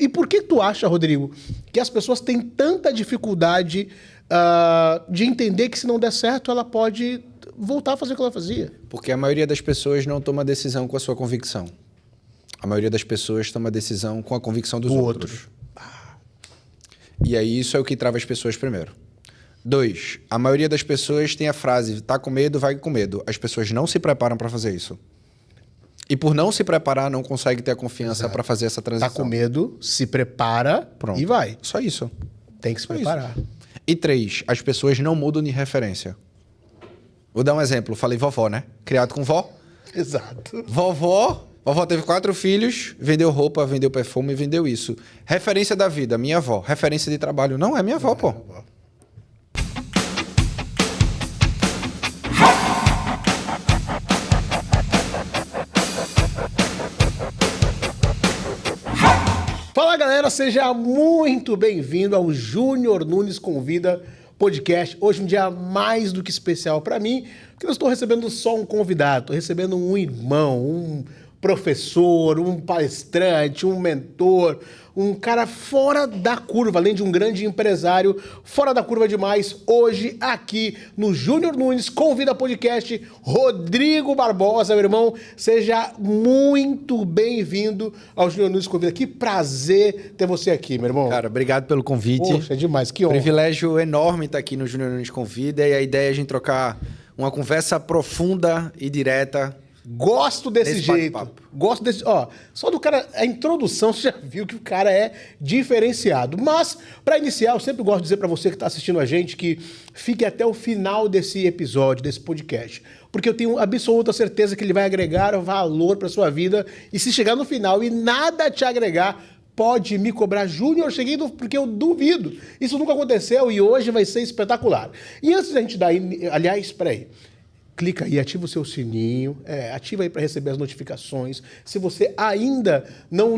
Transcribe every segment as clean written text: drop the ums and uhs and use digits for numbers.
E por que tu acha, Rodrigo, que as pessoas têm tanta dificuldade de entender que se não der certo, ela pode voltar a fazer o que ela fazia? Porque a maioria das pessoas não toma decisão com a sua convicção. A maioria das pessoas toma decisão com a convicção dos outros. E aí isso é o que trava as pessoas primeiro. 2, a maioria das pessoas tem a frase, tá com medo, vai com medo. As pessoas não se preparam para fazer isso. E por não se preparar, não consegue ter a confiança para fazer essa transição. Tá com medo, se prepara. Pronto. E vai. Só isso. Tem que se preparar. Isso. E 3, as pessoas não mudam de referência. Vou dar um exemplo. Falei vovó, né? Criado com vó. Exato. Vovó teve 4 filhos, vendeu roupa, vendeu perfume, vendeu isso. Referência da vida, minha avó. Referência de trabalho, não é minha avó, pô. Fala, galera, seja muito bem-vindo ao Júnior Nunes Convida Podcast. Hoje um dia mais do que especial para mim, porque eu não estou recebendo só um convidado, estou recebendo um irmão, um professor, um palestrante, um mentor, um cara fora da curva, além de um grande empresário, fora da curva demais. Hoje, aqui no Júnior Nunes Convida Podcast, Rodrigo Barbosa, meu irmão, seja muito bem-vindo ao Júnior Nunes Convida. Que prazer ter você aqui, meu irmão. Cara, obrigado pelo convite. Poxa, é demais, que honra. Privilégio enorme estar aqui no Júnior Nunes Convida e a ideia é a gente trocar uma conversa profunda e direta. Gosto desse jeito. Gosto desse. Ó, só do cara. A introdução você já viu que o cara é diferenciado. Mas, para iniciar, eu sempre gosto de dizer para você que está assistindo a gente que fique até o final desse episódio, desse podcast. Porque eu tenho absoluta certeza que ele vai agregar valor para sua vida. E se chegar no final e nada te agregar, pode me cobrar, Júnior, cheguei porque eu duvido. Isso nunca aconteceu e hoje vai ser espetacular. E antes da gente dar. Aliás, peraí. Clica aí, ativa o seu sininho, ativa aí para receber as notificações. Se você ainda não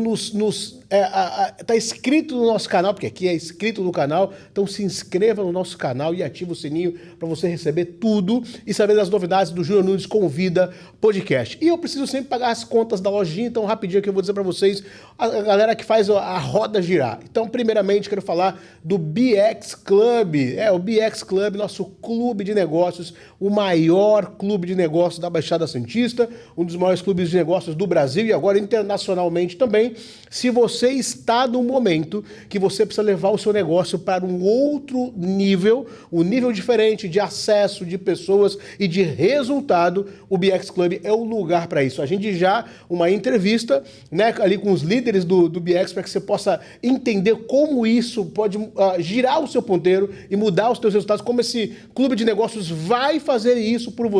tá inscrito no nosso canal, porque aqui é inscrito no canal, então se inscreva no nosso canal e ativa o sininho para você receber tudo e saber das novidades do Júnior Nunes Convida Podcast. E eu preciso sempre pagar as contas da lojinha, então rapidinho aqui eu vou dizer para vocês, a galera que faz a roda girar. Então, primeiramente, quero falar do BX Club. O BX Club, nosso clube de negócios, o maior clube de negócios da Baixada Santista, um dos maiores clubes de negócios do Brasil e agora internacionalmente também. Se você está num momento que você precisa levar o seu negócio para um outro nível, um nível diferente de acesso, de pessoas e de resultado, o BX Club é o lugar para isso. A gente já uma entrevista, né, ali com os líderes do BX para que você possa entender como isso pode girar o seu ponteiro e mudar os seus resultados, como esse clube de negócios vai fazer isso por você.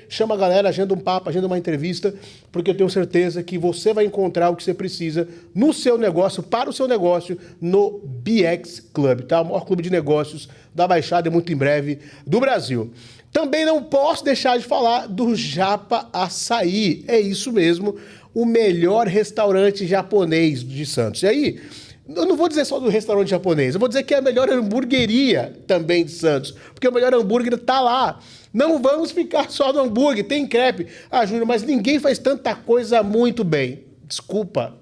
Chama a galera, agenda um papo, agenda uma entrevista, porque eu tenho certeza que você vai encontrar o que você precisa no seu negócio, para o seu negócio, no BX Club, tá? O maior clube de negócios da Baixada e muito em breve do Brasil. Também não posso deixar de falar do Japa Açaí. É isso mesmo, o melhor restaurante japonês de Santos. E aí, eu não vou dizer só do restaurante japonês, eu vou dizer que é a melhor hamburgueria também de Santos, porque o melhor hambúrguer tá lá. Não vamos ficar só no hambúrguer, tem crepe. Ah, Júnior, mas ninguém faz tanta coisa muito bem. Desculpa,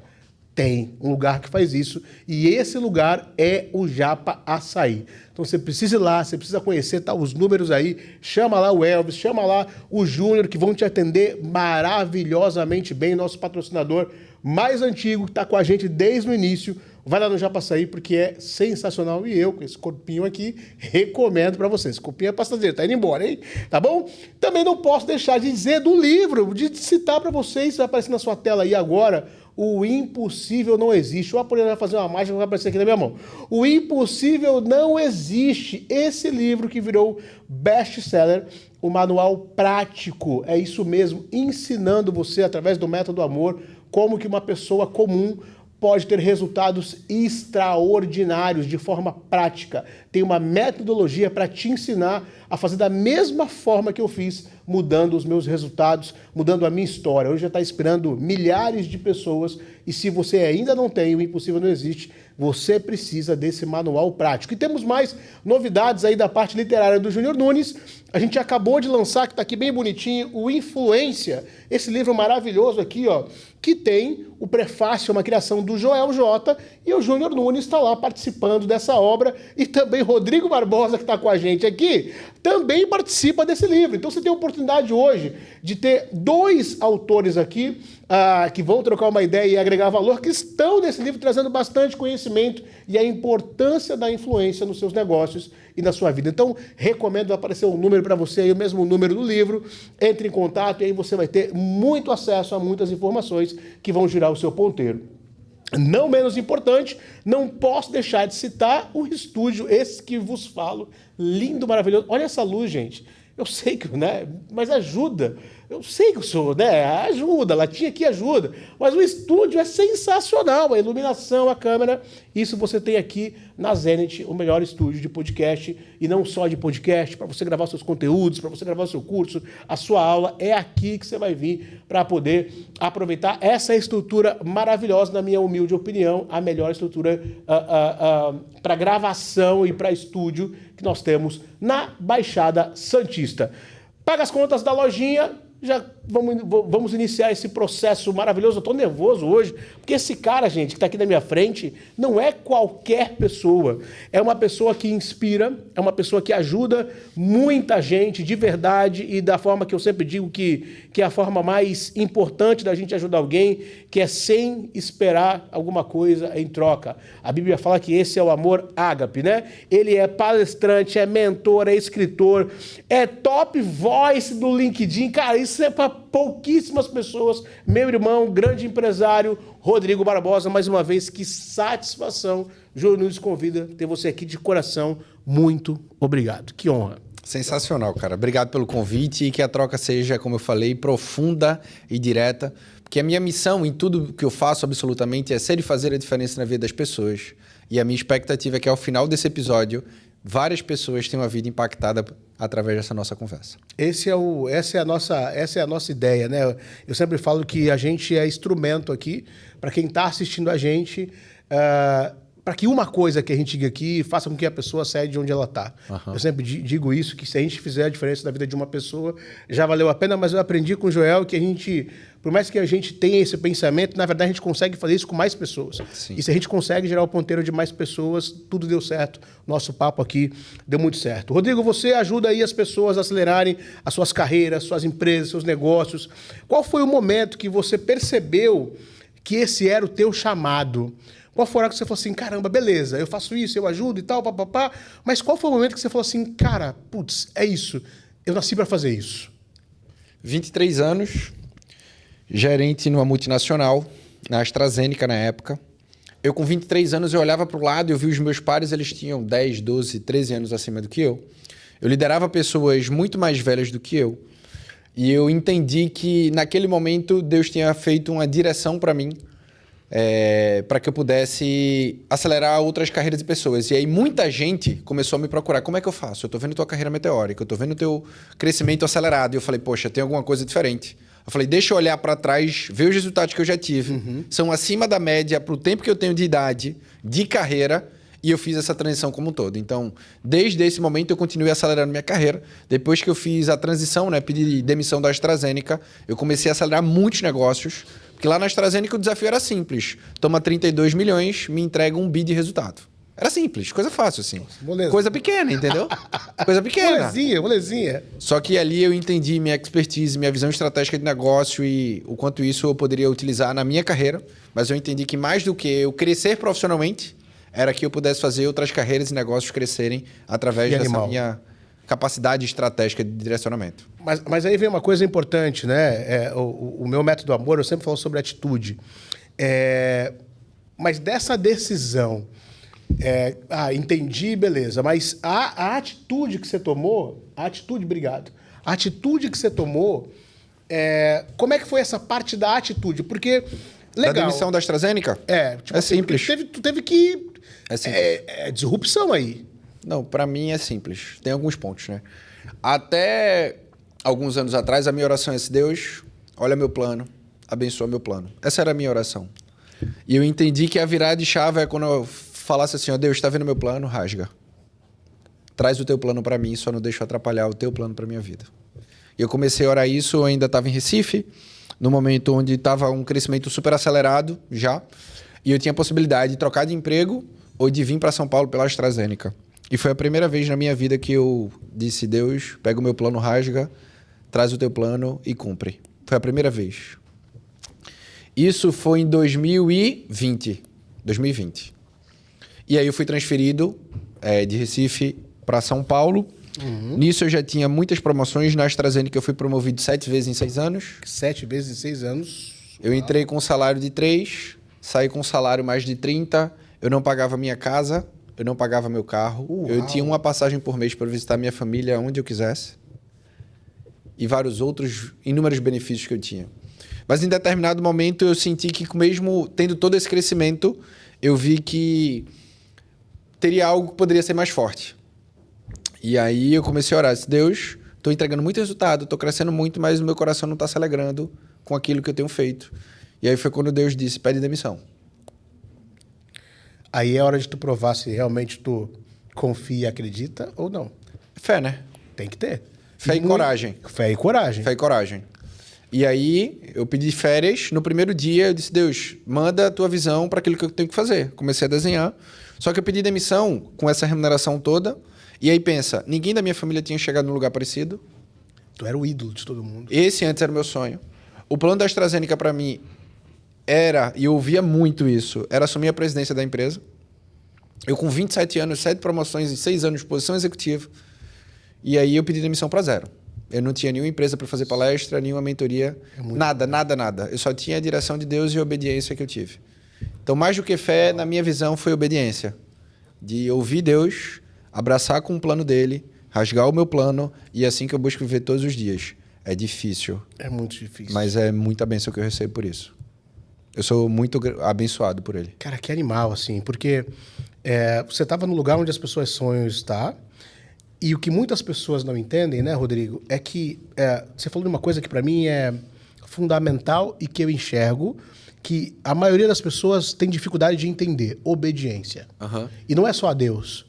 tem um lugar que faz isso e esse lugar é o Japa Açaí. Então você precisa ir lá, você precisa conhecer, tá os números aí, chama lá o Elvis, chama lá o Júnior, que vão te atender maravilhosamente bem, nosso patrocinador mais antigo, que está com a gente desde o início. Vai lá no Japa Açaí, porque é sensacional. E eu, com esse corpinho aqui, recomendo para vocês. Esse corpinho é passageiro, tá indo embora, hein? Tá bom? Também não posso deixar de dizer do livro, de citar para vocês, vai aparecer na sua tela aí agora, O Impossível Não Existe. O Apoliano vai fazer uma mágica que vai aparecer aqui na minha mão. O Impossível Não Existe. Esse livro que virou best-seller, o manual prático. É isso mesmo, ensinando você, através do método amor, como que uma pessoa comum pode ter resultados extraordinários de forma prática. Tem uma metodologia para te ensinar a fazer da mesma forma que eu fiz, mudando os meus resultados, mudando a minha história. Hoje já está inspirando milhares de pessoas e se você ainda não tem, o impossível não existe, você precisa desse manual prático. E temos mais novidades aí da parte literária do Júnior Nunes. A gente acabou de lançar, que está aqui bem bonitinho, o Influência, esse livro maravilhoso aqui, ó, que tem o prefácio, uma criação do Joel J. E o Júnior Nunes está lá participando dessa obra. E também Rodrigo Barbosa, que está com a gente aqui, também participa desse livro. Então você tem a oportunidade hoje de ter 2 autores aqui que vão trocar uma ideia e agregar valor, que estão nesse livro trazendo bastante conhecimento e a importância da influência nos seus negócios e na sua vida. Então, recomendo aparecer um número para você aí, o mesmo número do livro. Entre em contato e aí você vai ter muito acesso a muitas informações que vão girar o seu ponteiro. Não menos importante, não posso deixar de citar o estúdio, esse que vos falo, lindo, maravilhoso. Olha essa luz, gente. Eu sei que, né? Mas ajuda. Eu sei que eu sou, né? Ajuda, a latinha aqui ajuda. Mas o estúdio é sensacional. A iluminação, a câmera. Isso você tem aqui na Zenit, o melhor estúdio de podcast. E não só de podcast, para você gravar seus conteúdos, para você gravar o seu curso, a sua aula. É aqui que você vai vir para poder aproveitar essa estrutura maravilhosa, na minha humilde opinião, a melhor estrutura para gravação e para estúdio que nós temos na Baixada Santista. Paga as contas da lojinha, já vamos iniciar esse processo maravilhoso. Eu estou nervoso hoje, porque esse cara, gente, que está aqui na minha frente, não é qualquer pessoa. É uma pessoa que inspira, é uma pessoa que ajuda muita gente de verdade e da forma que eu sempre digo que é a forma mais importante da gente ajudar alguém, que é sem esperar alguma coisa em troca. A Bíblia fala que esse é o amor ágape, né? Ele é palestrante, é mentor, é escritor, é top voice do LinkedIn. Cara, isso é para pouquíssimas pessoas. Meu irmão, grande empresário, Rodrigo Barbosa, mais uma vez, que satisfação. Júnior Nunes convida ter você aqui de coração. Muito obrigado. Que honra. Sensacional, cara. Obrigado pelo convite e que a troca seja, como eu falei, profunda e direta. Porque a minha missão em tudo que eu faço, absolutamente, é ser e fazer a diferença na vida das pessoas. E a minha expectativa é que ao final desse episódio, várias pessoas tenham a vida impactada através dessa nossa conversa. Essa é a nossa ideia, né? Eu sempre falo que a gente é instrumento aqui para quem está assistindo a gente, para que uma coisa que a gente diga aqui faça com que a pessoa saia de onde ela está. Uhum. Eu sempre digo isso, que se a gente fizer a diferença na vida de uma pessoa, já valeu a pena, mas eu aprendi com o Joel que a gente, por mais que a gente tenha esse pensamento, na verdade a gente consegue fazer isso com mais pessoas. Sim. E se a gente consegue gerar o ponteiro de mais pessoas, tudo deu certo. Nosso papo aqui deu muito certo. Rodrigo, você ajuda aí as pessoas a acelerarem as suas carreiras, suas empresas, seus negócios. Qual foi o momento que você percebeu que esse era o teu chamado? Qual foi a hora que você falou assim, caramba, beleza, eu faço isso, eu ajudo e tal, papapá, mas qual foi o momento que você falou assim, cara, putz, é isso, eu nasci para fazer isso? 23 anos, gerente numa multinacional, na AstraZeneca na época. Eu com 23 anos, eu olhava para o lado e eu vi os meus pares, eles tinham 10, 12, 13 anos acima do que eu. Eu liderava pessoas muito mais velhas do que eu. E eu entendi que naquele momento Deus tinha feito uma direção para mim, para que eu pudesse acelerar outras carreiras de pessoas. E aí muita gente começou a me procurar. Como é que eu faço? Eu estou vendo tua carreira meteórica, eu estou vendo teu crescimento acelerado. E eu falei, poxa, tem alguma coisa diferente. Eu falei, deixa eu olhar para trás, ver os resultados que eu já tive. Uhum. São acima da média para o tempo que eu tenho de idade, de carreira, e eu fiz essa transição como um todo. Então, desde esse momento, eu continuei acelerando minha carreira. Depois que eu fiz a transição, pedi demissão da AstraZeneca, eu comecei a acelerar muitos negócios. Porque lá na AstraZeneca o desafio era simples. Toma 32 milhões, me entrega um bi de resultado. Era simples, coisa fácil, assim. Moleza. Coisa pequena, entendeu? Coisa pequena. Molezinha. Só que ali eu entendi minha expertise, minha visão estratégica de negócio e o quanto isso eu poderia utilizar na minha carreira. Mas eu entendi que mais do que eu crescer profissionalmente, era que eu pudesse fazer outras carreiras e negócios crescerem através dessa minha capacidade estratégica de direcionamento. Mas aí vem uma coisa importante, né? O meu método amor, eu sempre falo sobre atitude. Mas dessa decisão, entendi, beleza, mas a atitude que você tomou, obrigado. A atitude que você tomou, como é que foi essa parte da atitude? Porque, legal. Da demissão da AstraZeneca? É simples. Tu teve que... É simples. É disrupção aí. Não, para mim é simples. Tem alguns pontos, né? Até alguns anos atrás, a minha oração é esse: Deus, olha meu plano, abençoa meu plano. Essa era a minha oração. E eu entendi que a virada de chave é quando eu falasse assim: ó, Deus, está vendo meu plano? Rasga. Traz o teu plano para mim, só não deixa eu atrapalhar o teu plano para minha vida. E eu comecei a orar isso, eu ainda estava em Recife, no momento onde estava um crescimento super acelerado já, e eu tinha a possibilidade de trocar de emprego ou de vir para São Paulo pela AstraZeneca. E foi a primeira vez na minha vida que eu disse: Deus, pega o meu plano, rasga, traz o teu plano e cumpre. Foi a primeira vez. Isso foi em 2020. E aí eu fui transferido de Recife para São Paulo. Nisso eu já tinha muitas promoções. Na AstraZeneca eu fui promovido 7 vezes em 6 anos. 7 vezes em 6 anos? Eu entrei com um salário de 3, saí com um salário mais de 30. Eu não pagava minha casa, eu não pagava meu carro. Uau. Eu tinha uma passagem por mês para visitar minha família onde eu quisesse. E vários outros inúmeros benefícios que eu tinha. Mas em determinado momento eu senti que, mesmo tendo todo esse crescimento, eu vi que teria algo que poderia ser mais forte. E aí eu comecei a orar: Deus, estou entregando muito resultado, estou crescendo muito, mas o meu coração não está se alegrando com aquilo que eu tenho feito. E aí foi quando Deus disse: pede demissão. Aí é hora de tu provar se realmente tu confia e acredita ou não. Fé, né? Tem que ter. Fé e coragem. Fé e coragem. Fé e coragem. E aí eu pedi férias. No primeiro dia eu disse: Deus, manda a tua visão para aquilo que eu tenho que fazer. Comecei a desenhar. Só que eu pedi demissão com essa remuneração toda. E aí pensa, ninguém da minha família tinha chegado num lugar parecido. Tu era o ídolo de todo mundo. Esse antes era o meu sonho. O plano da AstraZeneca para mim era, e eu ouvia muito isso, era assumir a presidência da empresa. Eu com 27 anos, 7 promoções em 6 anos de posição executiva. E aí eu pedi demissão para zero. Eu não tinha nenhuma empresa para fazer palestra, nenhuma mentoria, nada. Eu só tinha a direção de Deus e a obediência que eu tive. Então, mais do que fé, na minha visão, foi obediência. De ouvir Deus, abraçar com o plano dele, rasgar o meu plano, e é assim que eu busco viver todos os dias. É difícil. É muito difícil. Mas é muita bênção que eu recebo por isso. Eu sou muito abençoado por ele. Cara, que animal, assim, porque você estava no lugar onde as pessoas sonham estar. E o que muitas pessoas não entendem, né, Rodrigo, é que você falou de uma coisa que para mim é fundamental e que eu enxergo que a maioria das pessoas tem dificuldade de entender: obediência. Uhum. E não é só a Deus.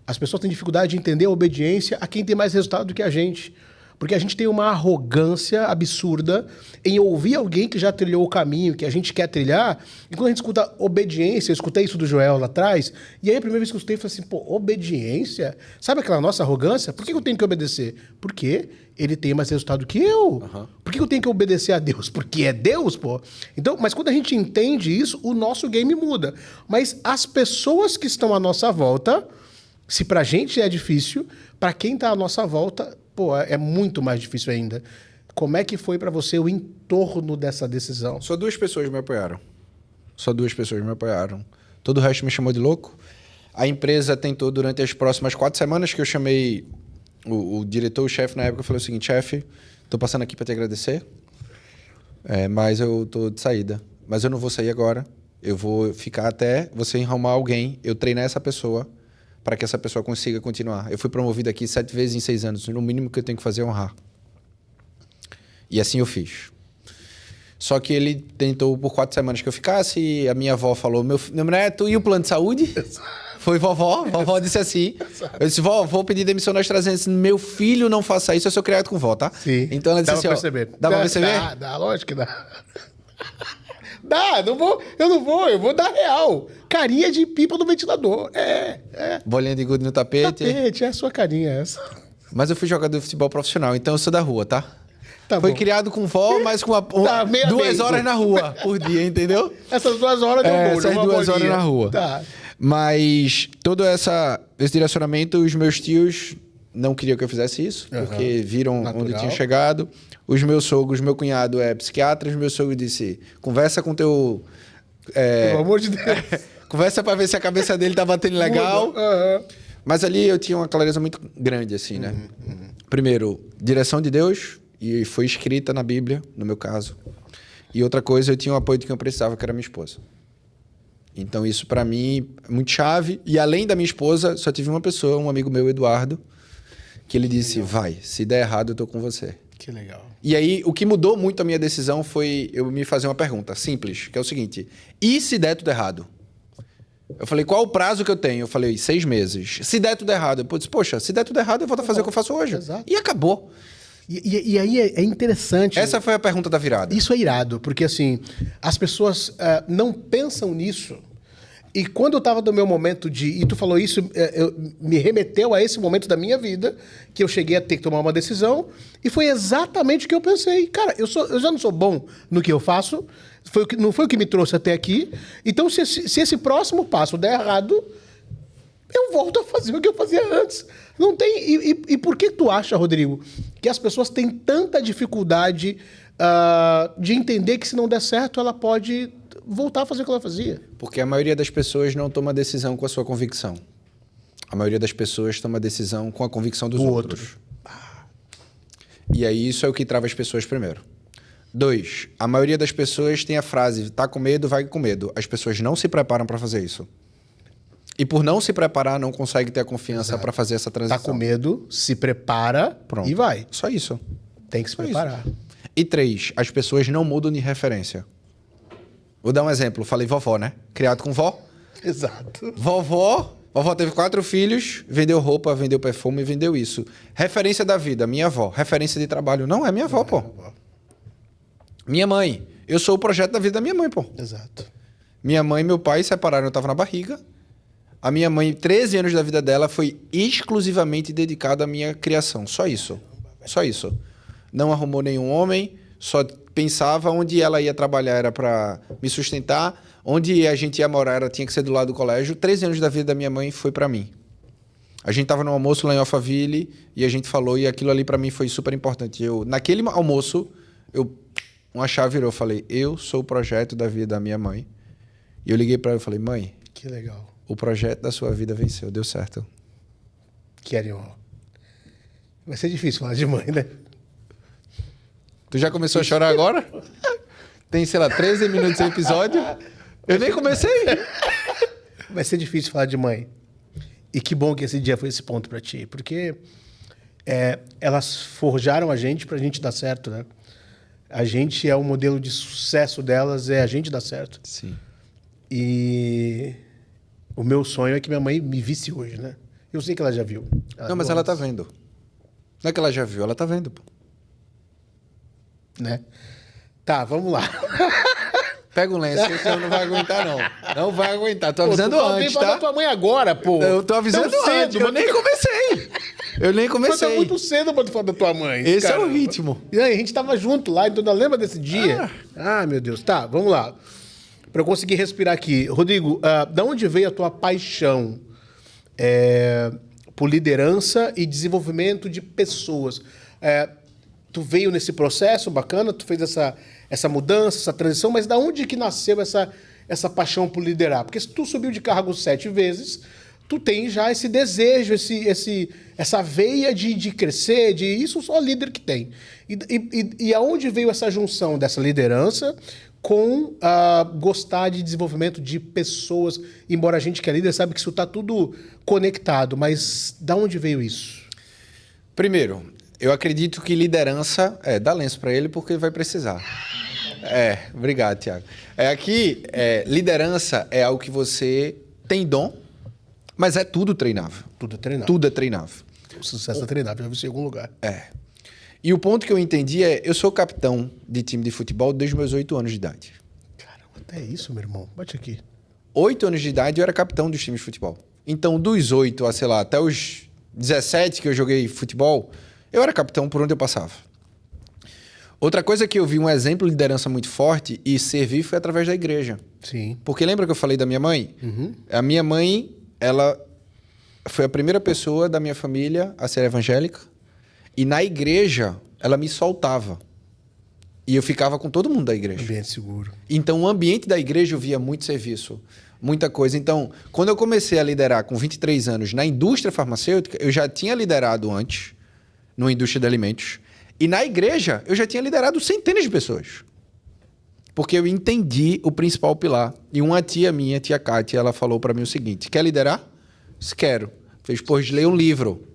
As pessoas têm dificuldade de entender a obediência a quem tem mais resultado do que a gente. Porque a gente tem uma arrogância absurda em ouvir alguém que já trilhou o caminho que a gente quer trilhar. E quando a gente escuta obediência, eu escutei isso do Joel lá atrás, e aí a primeira vez que eu escutei, eu falei assim: pô, obediência? Sabe aquela nossa arrogância? Por que eu tenho que obedecer? Porque ele tem mais resultado que eu. Uhum. Por que eu tenho que obedecer a Deus? Porque é Deus, pô. Então, mas quando a gente entende isso, o nosso game muda. Mas as pessoas que estão à nossa volta, se pra gente é difícil, pra quem tá à nossa volta, pô, é muito mais difícil ainda. Como é que foi pra você o entorno dessa decisão? Só 2 pessoas me apoiaram. Todo o resto me chamou de louco. A empresa tentou, durante as próximas 4 semanas que eu chamei o diretor, o chefe na época, falou o seguinte: chefe, tô passando aqui para te agradecer, mas eu tô de saída. Mas eu não vou sair agora. Eu vou ficar até você arrumar alguém, eu treinar essa pessoa, para que essa pessoa consiga continuar. Eu fui promovido aqui 7 vezes em 6 anos. No mínimo que eu tenho que fazer é honrar. E assim eu fiz. Só que ele tentou por 4 semanas que eu ficasse. A minha avó falou: meu neto, e o plano de saúde? Foi vovó. Vovó disse assim. Eu disse: vó, vou pedir demissão das AstraZeneca. Meu filho, não faça isso. Eu sou criado com vó, tá? Sim. Então ela disse assim: dá pra perceber? Dá, lógico que dá. Dá, eu vou dar real. Carinha de pipa no ventilador. Bolinha de gude no tapete. É a sua carinha essa. Mas eu fui jogador de futebol profissional, então eu sou da rua, tá? Foi bom. Criado com vó, mas com 2 horas na rua por dia, entendeu? Essas 2 horas deu bom. Essas 2 horas na rua. Tá. Mas todo esse direcionamento, os meus tios não queriam que eu fizesse isso, porque viram onde eu tinha chegado. Os meus sogros, meu cunhado é psiquiatra, os meus sogros disse: conversa com teu... Pelo amor de Deus. Conversa pra ver se a cabeça dele tá batendo legal. Mas ali eu tinha uma clareza muito grande, assim, né? Primeiro, direção de Deus, e foi escrita na Bíblia, no meu caso. E outra coisa, eu tinha o apoio de quem eu precisava, que era minha esposa. Então isso pra mim é muito chave. E além da minha esposa, só tive uma pessoa, um amigo meu, Eduardo, que ele disse, vai, se der errado eu tô com você. Que legal. E aí, o que mudou muito a minha decisão foi eu me fazer uma pergunta simples, que é o seguinte, e se der tudo errado? Eu falei, qual o prazo que eu tenho? Eu falei, 6 meses. Se der tudo errado, eu disse, poxa, se der tudo errado, eu volto a fazer o que eu faço hoje. Exato. E acabou. E aí é interessante. Essa foi a pergunta da virada. Isso é irado, porque assim, as pessoas não pensam nisso. E quando eu tava no meu momento e tu falou isso, me remeteu a esse momento da minha vida, que eu cheguei a ter que tomar uma decisão, e foi exatamente o que eu pensei. Cara, eu já não sou bom no que eu faço, não foi o que me trouxe até aqui, então se esse próximo passo der errado, eu volto a fazer o que eu fazia antes. Não tem. E por que tu acha, Rodrigo, que as pessoas têm tanta dificuldade de entender que se não der certo, ela pode voltar a fazer o que ela fazia? Porque a maioria das pessoas não toma decisão com a sua convicção. A maioria das pessoas toma decisão com a convicção dos outros. E aí isso é o que trava as pessoas primeiro. 2, a maioria das pessoas tem a frase, tá com medo, vai com medo. As pessoas não se preparam para fazer isso. E por não se preparar, não consegue ter a confiança para fazer essa transição. Tá com medo, se prepara. Pronto. E vai. Só isso. Tem que se preparar. Isso. E 3, as pessoas não mudam de referência. Vou dar um exemplo. Falei vovó, né? Criado com vó. Exato. Vovó teve 4 filhos, vendeu roupa, vendeu perfume, vendeu isso. Referência da vida, minha avó. Referência de trabalho, não é minha avó, pô. Minha mãe. Eu sou o projeto da vida da minha mãe, pô. Exato. Minha mãe e meu pai separaram, eu tava na barriga. A minha mãe, 13 anos da vida dela, foi exclusivamente dedicada à minha criação. Só isso. Só isso. Não arrumou nenhum homem, só pensava onde ela ia trabalhar era para me sustentar, onde a gente ia morar tinha que ser do lado do colégio. 13 anos da vida da minha mãe foi para mim. A gente tava no almoço lá em Alphaville e a gente falou e aquilo ali para mim foi super importante. Naquele almoço, uma chave virou, eu falei, eu sou o projeto da vida da minha mãe. E eu liguei para ela e falei, mãe, que legal. O projeto da sua vida venceu, deu certo. Que animal. Vai ser difícil falar de mãe, né? Tu já começou a chorar agora? Tem, sei lá, 13 minutos de episódio. Eu nem comecei. Vai ser difícil falar de mãe. E que bom que esse dia foi esse ponto pra ti. Porque elas forjaram a gente pra gente dar certo, né? A gente é o modelo de sucesso delas, é a gente dar certo. Sim. E o meu sonho é que minha mãe me visse hoje, né? Eu sei que ela já viu. Não, mas ela tá vendo. Não é que ela já viu, ela tá vendo, pô. Né? Tá, vamos lá. Pega um lenço, que você não vai aguentar, não. Não vai aguentar. Tô avisando antes, tá? Tua mãe agora, pô. Eu tô avisando antes, eu nem comecei. Eu nem comecei. Foi muito cedo pra tu falar da tua mãe. Esse cara. É o ritmo. E aí, a gente tava junto lá, então não lembra desse dia? Ah, meu Deus. Tá, vamos lá. Pra eu conseguir respirar aqui. Rodrigo, da onde veio a tua paixão por liderança e desenvolvimento de pessoas? Tu veio nesse processo bacana, tu fez essa mudança, essa transição, mas da onde que nasceu essa paixão por liderar? Porque se tu subiu de cargo 7 vezes, tu tem já esse desejo, essa veia de crescer, isso só líder que tem. E aonde veio essa junção dessa liderança com gostar de desenvolvimento de pessoas, embora a gente que é líder sabe que isso está tudo conectado, mas da onde veio isso? Primeiro, eu acredito que liderança... dá lenço para ele porque ele vai precisar. Obrigado, Thiago. Liderança é algo que você tem dom, mas é tudo treinável. Tudo é treinável. Tudo é treinável. O sucesso é treinável, já vi isso em algum lugar. E o ponto que eu entendi eu sou capitão de time de futebol desde meus 8 anos de idade. Caramba, até isso, meu irmão. Bate aqui. 8 anos de idade eu era capitão dos times de futebol. Então, dos 8 a, sei lá, até os 17 que eu joguei futebol, eu era capitão por onde eu passava. Outra coisa que eu vi um exemplo de liderança muito forte e servir foi através da igreja. Sim. Porque lembra que eu falei da minha mãe? Uhum. A minha mãe, ela foi a primeira pessoa da minha família a ser evangélica. E na igreja, ela me soltava. E eu ficava com todo mundo da igreja. Ambiente seguro. Então, o ambiente da igreja eu via muito serviço, muita coisa. Então, quando eu comecei a liderar com 23 anos na indústria farmacêutica, eu já tinha liderado antes, numa indústria de alimentos. E na igreja, eu já tinha liderado centenas de pessoas. Porque eu entendi o principal pilar. E uma tia minha, tia Kátia, ela falou para mim o seguinte: quer liderar? Quero. Fez, pois, ler um livro.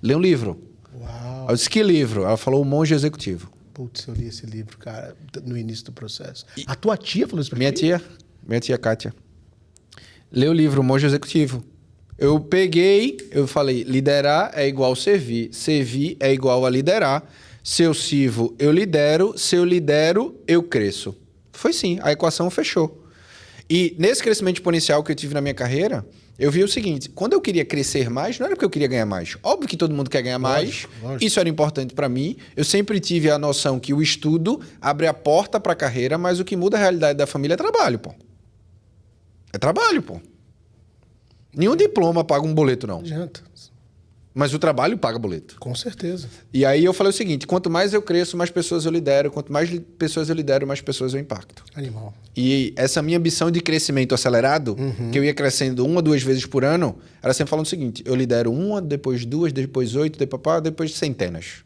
Lê um livro. Uau. Eu disse, que livro? Ela falou, O Monge Executivo. Putz, eu li esse livro, cara, no início do processo. A tua tia falou isso pra Minha tia Kátia. Lê o livro O Monge Executivo. Eu peguei, eu falei, liderar é igual servir. Servir é igual a liderar. Se eu sirvo, eu lidero. Se eu lidero, eu cresço. Foi sim, a equação fechou. E nesse crescimento exponencial que eu tive na minha carreira, eu vi o seguinte, quando eu queria crescer mais, não era porque eu queria ganhar mais. Óbvio que todo mundo quer ganhar mais, lógico. Isso era importante para mim. Eu sempre tive a noção que o estudo abre a porta para a carreira, mas o que muda a realidade da família é trabalho, pô. É trabalho, pô. Nenhum diploma paga um boleto, não. Não adianta. Mas o trabalho paga boleto. Com certeza. E aí eu falei o seguinte, quanto mais eu cresço, mais pessoas eu lidero. Quanto mais pessoas eu lidero, mais pessoas eu impacto. Animal. E essa minha ambição de crescimento acelerado, que eu ia crescendo 1 a 2 vezes por ano, era sempre falando o seguinte, eu lidero 1, depois 2, depois 8, depois centenas.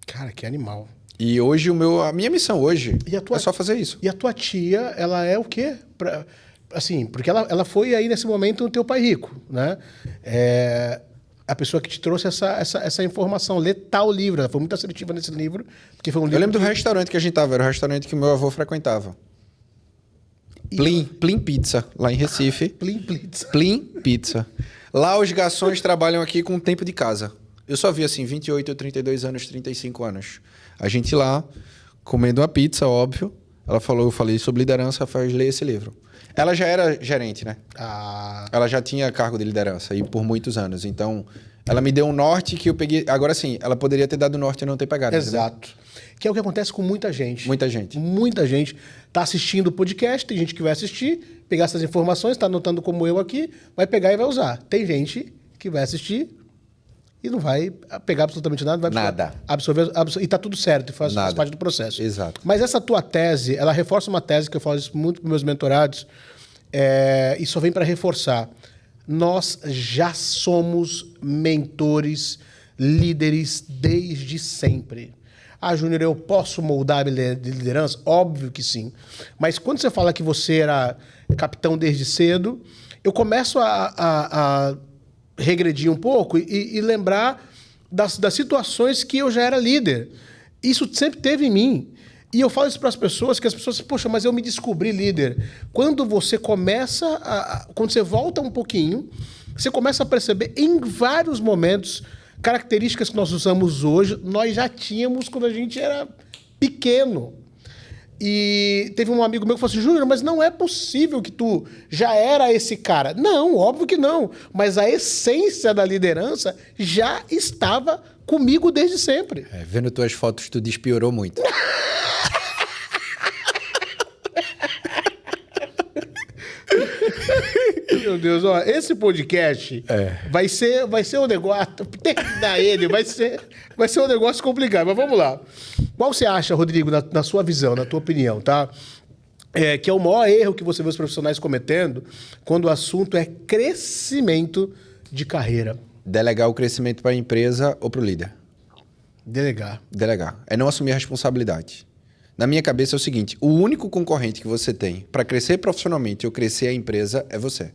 Cara, que animal. E hoje a minha missão hoje é só fazer isso. E a tua tia, ela é o quê? Assim, porque ela foi aí nesse momento o teu pai rico, né? A pessoa que te trouxe essa informação, ler tal livro. Ela foi muito assertiva nesse livro, porque foi um livro. Eu lembro do restaurante que a gente tava, era o restaurante que o meu avô frequentava. Plim Pizza, lá em Recife. Plim Pizza. Lá os garçons trabalham aqui com tempo de casa. Eu só vi assim, 28, 32 anos, 35 anos. A gente lá, comendo uma pizza, óbvio. Eu falei sobre liderança, faz ler esse livro. Ela já era gerente, né? Ela já tinha cargo de liderança e por muitos anos. Então, ela me deu um norte que eu peguei... Agora sim, ela poderia ter dado norte e não ter pegado. Exato. Entendeu? Que é o que acontece com muita gente. Muita gente. Muita gente tá assistindo o podcast, tem gente que vai assistir, pegar essas informações, tá anotando como eu aqui, vai pegar e vai usar. Tem gente que vai assistir e não vai pegar absolutamente nada. Vai absorver, e tá tudo certo, faz parte do processo. Exato. Mas essa tua tese, ela reforça uma tese que eu falo isso muito para meus mentorados, e só vem para reforçar. Nós já somos mentores, líderes desde sempre. Júnior, eu posso moldar a liderança? Óbvio que sim. Mas quando você fala que você era capitão desde cedo, eu começo a regredir um pouco e lembrar das situações que eu já era líder. Isso sempre teve em mim. E eu falo isso para as pessoas, que as pessoas, poxa, mas eu me descobri líder. Quando você começa quando você volta um pouquinho, você começa a perceber em vários momentos características que nós usamos hoje, nós já tínhamos quando a gente era pequeno. E teve um amigo meu que falou assim, Júnior, mas não é possível que tu já era esse cara. Não, óbvio que não. Mas a essência da liderança já estava comigo desde sempre. Vendo tuas fotos, tu despiorou muito. Meu Deus, ó, esse podcast vai ser um negócio, terminar ele, vai ser um negócio complicado, mas vamos lá. Qual você acha, Rodrigo, na sua visão, na tua opinião, tá? Que é o maior erro que você vê os profissionais cometendo quando o assunto é crescimento de carreira? Delegar o crescimento para a empresa ou para o líder? Delegar. É não assumir a responsabilidade. Na minha cabeça é o seguinte, o único concorrente que você tem para crescer profissionalmente ou crescer a empresa é você.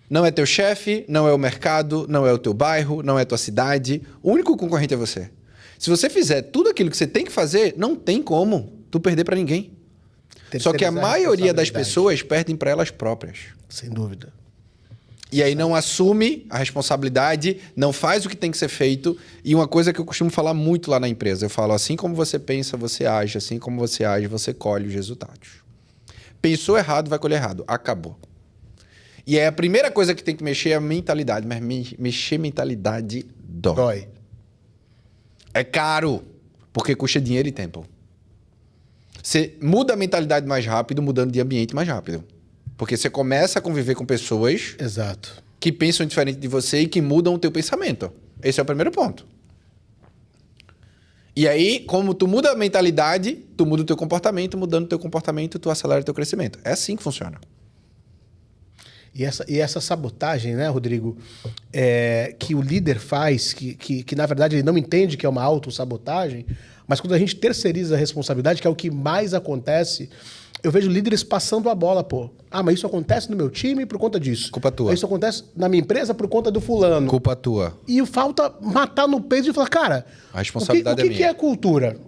Não é teu chefe, não é o mercado, não é o teu bairro, não é a tua cidade. O único concorrente é você. Se você fizer tudo aquilo que você tem que fazer, não tem como tu perder para ninguém. Só que a maioria das pessoas perdem para elas próprias. Sem dúvida. E aí não assume a responsabilidade, não faz o que tem que ser feito. E uma coisa que eu costumo falar muito lá na empresa, eu falo, assim como você pensa, você age. Assim como você age, você colhe os resultados. Pensou errado, vai colher errado. Acabou. E aí a primeira coisa que tem que mexer é a mentalidade. Mas mexer mentalidade dói. É caro, porque custa dinheiro e tempo. Você muda a mentalidade mais rápido, mudando de ambiente mais rápido. Porque você começa a conviver com pessoas que pensam diferente de você e que mudam o teu pensamento. Esse é o primeiro ponto. E aí, como tu muda a mentalidade, tu muda o teu comportamento, mudando o teu comportamento, tu acelera o teu crescimento. É assim que funciona. E essa sabotagem, né, Rodrigo, que o líder faz, que na verdade ele não entende que é uma autossabotagem, mas quando a gente terceiriza a responsabilidade, que é o que mais acontece, Eu vejo líderes passando a bola, pô. Ah, mas isso acontece no meu time por conta disso. Culpa tua. Isso acontece na minha empresa por conta do fulano. Culpa tua. E falta matar no peito e falar, cara, A responsabilidade o é minha. que é a cultura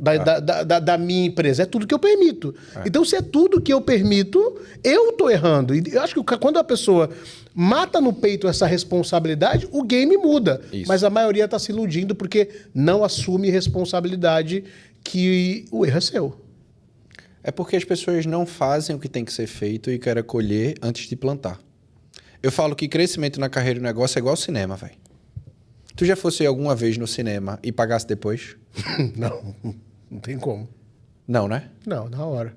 da minha empresa? É tudo que eu permito. Então, se é tudo que eu permito, eu tô errando. E eu acho que quando a pessoa mata no peito essa responsabilidade, o game muda. Isso. Mas a maioria tá se iludindo porque não assume responsabilidade que o erro é seu. É porque as pessoas não fazem o que tem que ser feito e querem colher antes de plantar. Eu falo que crescimento na carreira e no negócio é igual ao cinema, velho. Tu já fosse alguma vez no cinema e pagasse depois? Não tem como. Não, né? Não, na hora.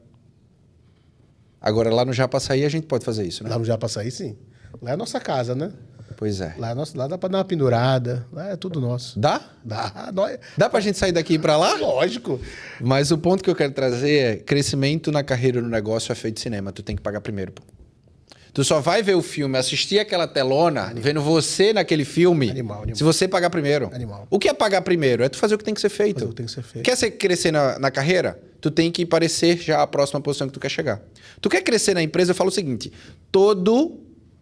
Agora, lá no Japaçaí a gente pode fazer isso, né? Lá no Japaçaí, sim. Lá é a nossa casa, né? Pois é. Lá dá pra dar uma pendurada. Lá é tudo nosso. Dá? Dá. Dá pra gente sair daqui e ir pra lá? Lógico. Mas o ponto que eu quero trazer é crescimento na carreira e no negócio é feito cinema. Tu tem que pagar primeiro, pô. Tu só vai ver o filme, assistir aquela telona, vendo você naquele filme, Animal. se você pagar primeiro. Animal. O que é pagar primeiro? É tu fazer o que tem que ser feito. Fazer o que tem que ser feito. Quer crescer na carreira? Tu tem que parecer já a próxima posição que tu quer chegar. Tu quer crescer na empresa? Eu falo o seguinte, todo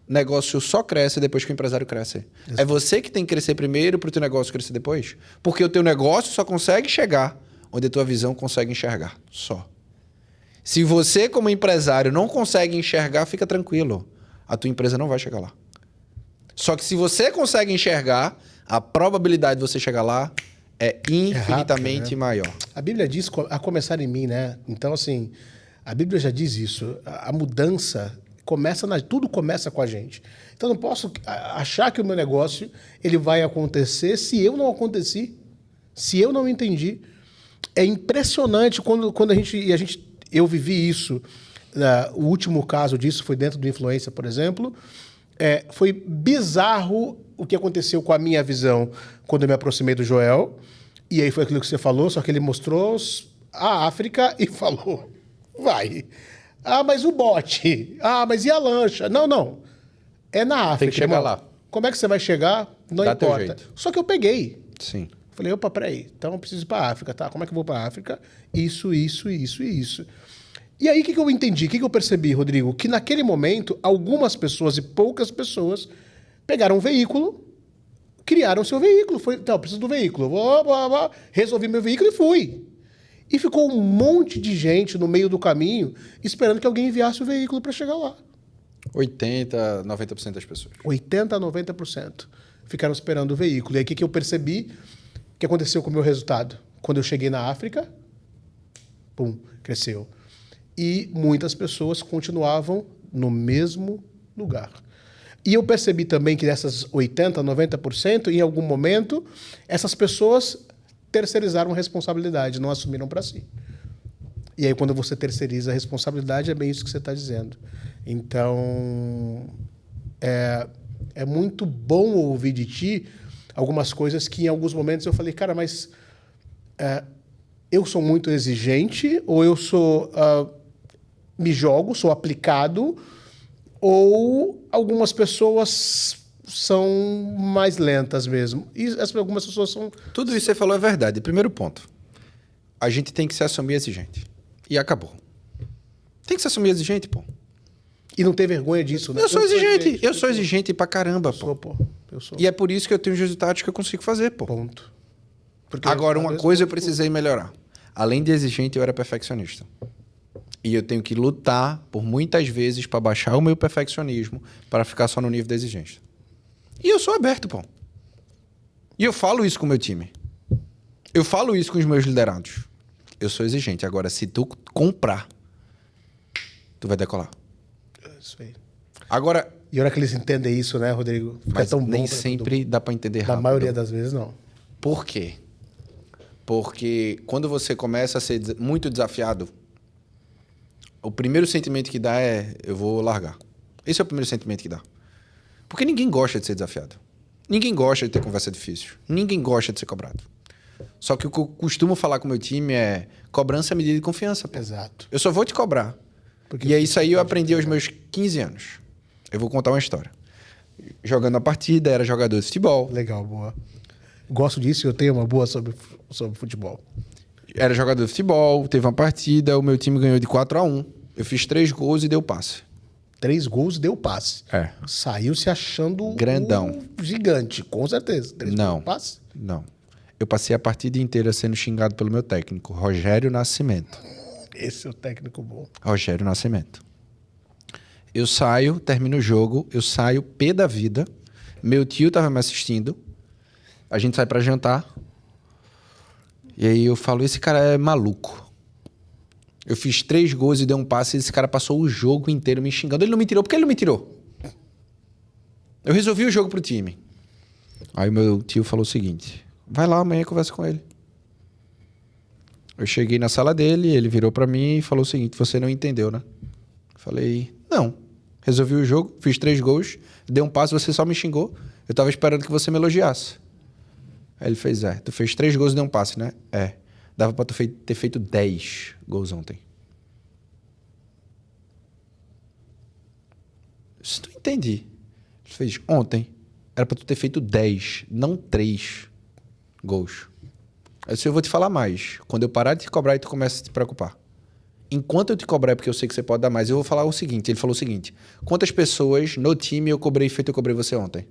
negócio só cresce depois que o empresário cresce. Exato. É você que tem que crescer primeiro para o teu negócio crescer depois. Porque o teu negócio só consegue chegar onde a tua visão consegue enxergar. Só. Se você, como empresário, não consegue enxergar, fica tranquilo. A tua empresa não vai chegar lá. Só que se você consegue enxergar, a probabilidade de você chegar lá é infinitamente rápido, né? maior. A Bíblia diz a começar em mim, né? Então, assim, a Bíblia já diz isso. A mudança tudo começa com a gente. Então, eu não posso achar que o meu negócio ele vai acontecer se eu não aconteci, se eu não entendi. É impressionante quando eu vivi isso. O último caso disso foi dentro do Influência, por exemplo. Foi bizarro o que aconteceu com a minha visão quando eu me aproximei do Joel. E aí foi aquilo que você falou, só que ele mostrou a África e falou, vai. Ah, mas o bote. Ah, mas e a lancha? Não. É na África. Tem que chegar lá. Como é que você vai chegar? Não Dá teu importa. jeito. Só que eu peguei. Sim. Falei, opa, peraí. Então eu preciso ir para a África, tá? Como é que eu vou para a África? Isso. E aí, o que eu entendi? O que eu percebi, Rodrigo? Que naquele momento, algumas pessoas e poucas pessoas pegaram um veículo, criaram seu veículo. Então, eu preciso do veículo. Resolvi meu veículo e fui. E ficou um monte de gente no meio do caminho esperando que alguém enviasse o veículo para chegar lá. 80%, 90% das pessoas. 80% a 90% ficaram esperando o veículo. E aí, o que eu percebi? O que aconteceu com o meu resultado? Quando eu cheguei na África, pum, cresceu. E muitas pessoas continuavam no mesmo lugar. E eu percebi também que dessas 80%, 90%, em algum momento, essas pessoas terceirizaram a responsabilidade, não assumiram para si. E aí, quando você terceiriza a responsabilidade, é bem isso que você está dizendo. Então, é muito bom ouvir de ti algumas coisas que, em alguns momentos, eu falei, cara, mas eu sou muito exigente, ou eu sou... me jogo, sou aplicado, ou algumas pessoas são mais lentas mesmo. E algumas pessoas são... Tudo isso que você falou é verdade. Primeiro ponto. A gente tem que se assumir exigente. E acabou. Tem que se assumir exigente, pô. E não ter vergonha disso, né? Eu sou exigente. Eu sou exigente pra caramba, pô. Eu sou. E é por isso que eu tenho os resultados que eu consigo fazer, pô. Ponto. Porque agora, uma coisa eu precisei melhorar. Além de exigente, eu era perfeccionista. E eu tenho que lutar por muitas vezes para baixar o meu perfeccionismo para ficar só no nível da exigência. E eu sou aberto, pô. E eu falo isso com o meu time. Eu falo isso com os meus liderados. Eu sou exigente. Agora, se tu comprar, tu vai decolar. Isso aí. Agora... E a hora que eles entendem isso, né, Rodrigo? Fica mas tão bom nem sempre dá para entender rápido. Na maioria das vezes, não. Por quê? Porque quando você começa a ser muito desafiado, o primeiro sentimento que dá é, eu vou largar. Esse é o primeiro sentimento que dá. Porque ninguém gosta de ser desafiado. Ninguém gosta de ter conversa difícil. Ninguém gosta de ser cobrado. Só que o que eu costumo falar com o meu time é, cobrança é medida de confiança. Pô. Exato. Eu só vou te cobrar. Porque é isso aí eu aprendi aos meus 15 anos. Eu vou contar uma história. Jogando a partida, era jogador de futebol. Legal, boa. Gosto disso e eu tenho uma boa sobre futebol. Era jogador de futebol, teve uma partida, o meu time ganhou de 4-1. Eu fiz 3 gols e dei o passe. 3 gols, deu passe. É. Saiu se achando Grandão. Gigante, com certeza. 3 gols, Não. deu passe. Não. Eu passei a partida inteira sendo xingado pelo meu técnico, Rogério Nascimento. Esse é o técnico bom. Rogério Nascimento. Eu saio, termino o jogo, eu saio pé da vida. Meu tio tava me assistindo. A gente sai pra jantar. E aí eu falo, esse cara é maluco. Eu fiz 3 gols e dei um passe e esse cara passou o jogo inteiro me xingando. Ele não me tirou. Por que ele não me tirou? Eu resolvi o jogo pro time. Aí o meu tio falou o seguinte, vai lá amanhã e conversa com ele. Eu cheguei na sala dele, ele virou pra mim e falou o seguinte, você não entendeu, né? Falei, não. Resolvi o jogo, fiz 3 gols, dei um passe, você só me xingou. Eu tava esperando que você me elogiasse. Aí ele fez, tu fez 3 gols e deu um passe, né? É. Dava pra tu ter feito 10 gols ontem. Isso não entendi. Ele fez, ontem era pra tu ter feito 10, não 3 gols. Aí eu vou te falar mais. Quando eu parar de te cobrar e tu começa a te preocupar. Enquanto eu te cobrar é porque eu sei que você pode dar mais, eu vou falar o seguinte. Ele falou o seguinte, quantas pessoas no time eu cobrei feito eu cobrei você ontem?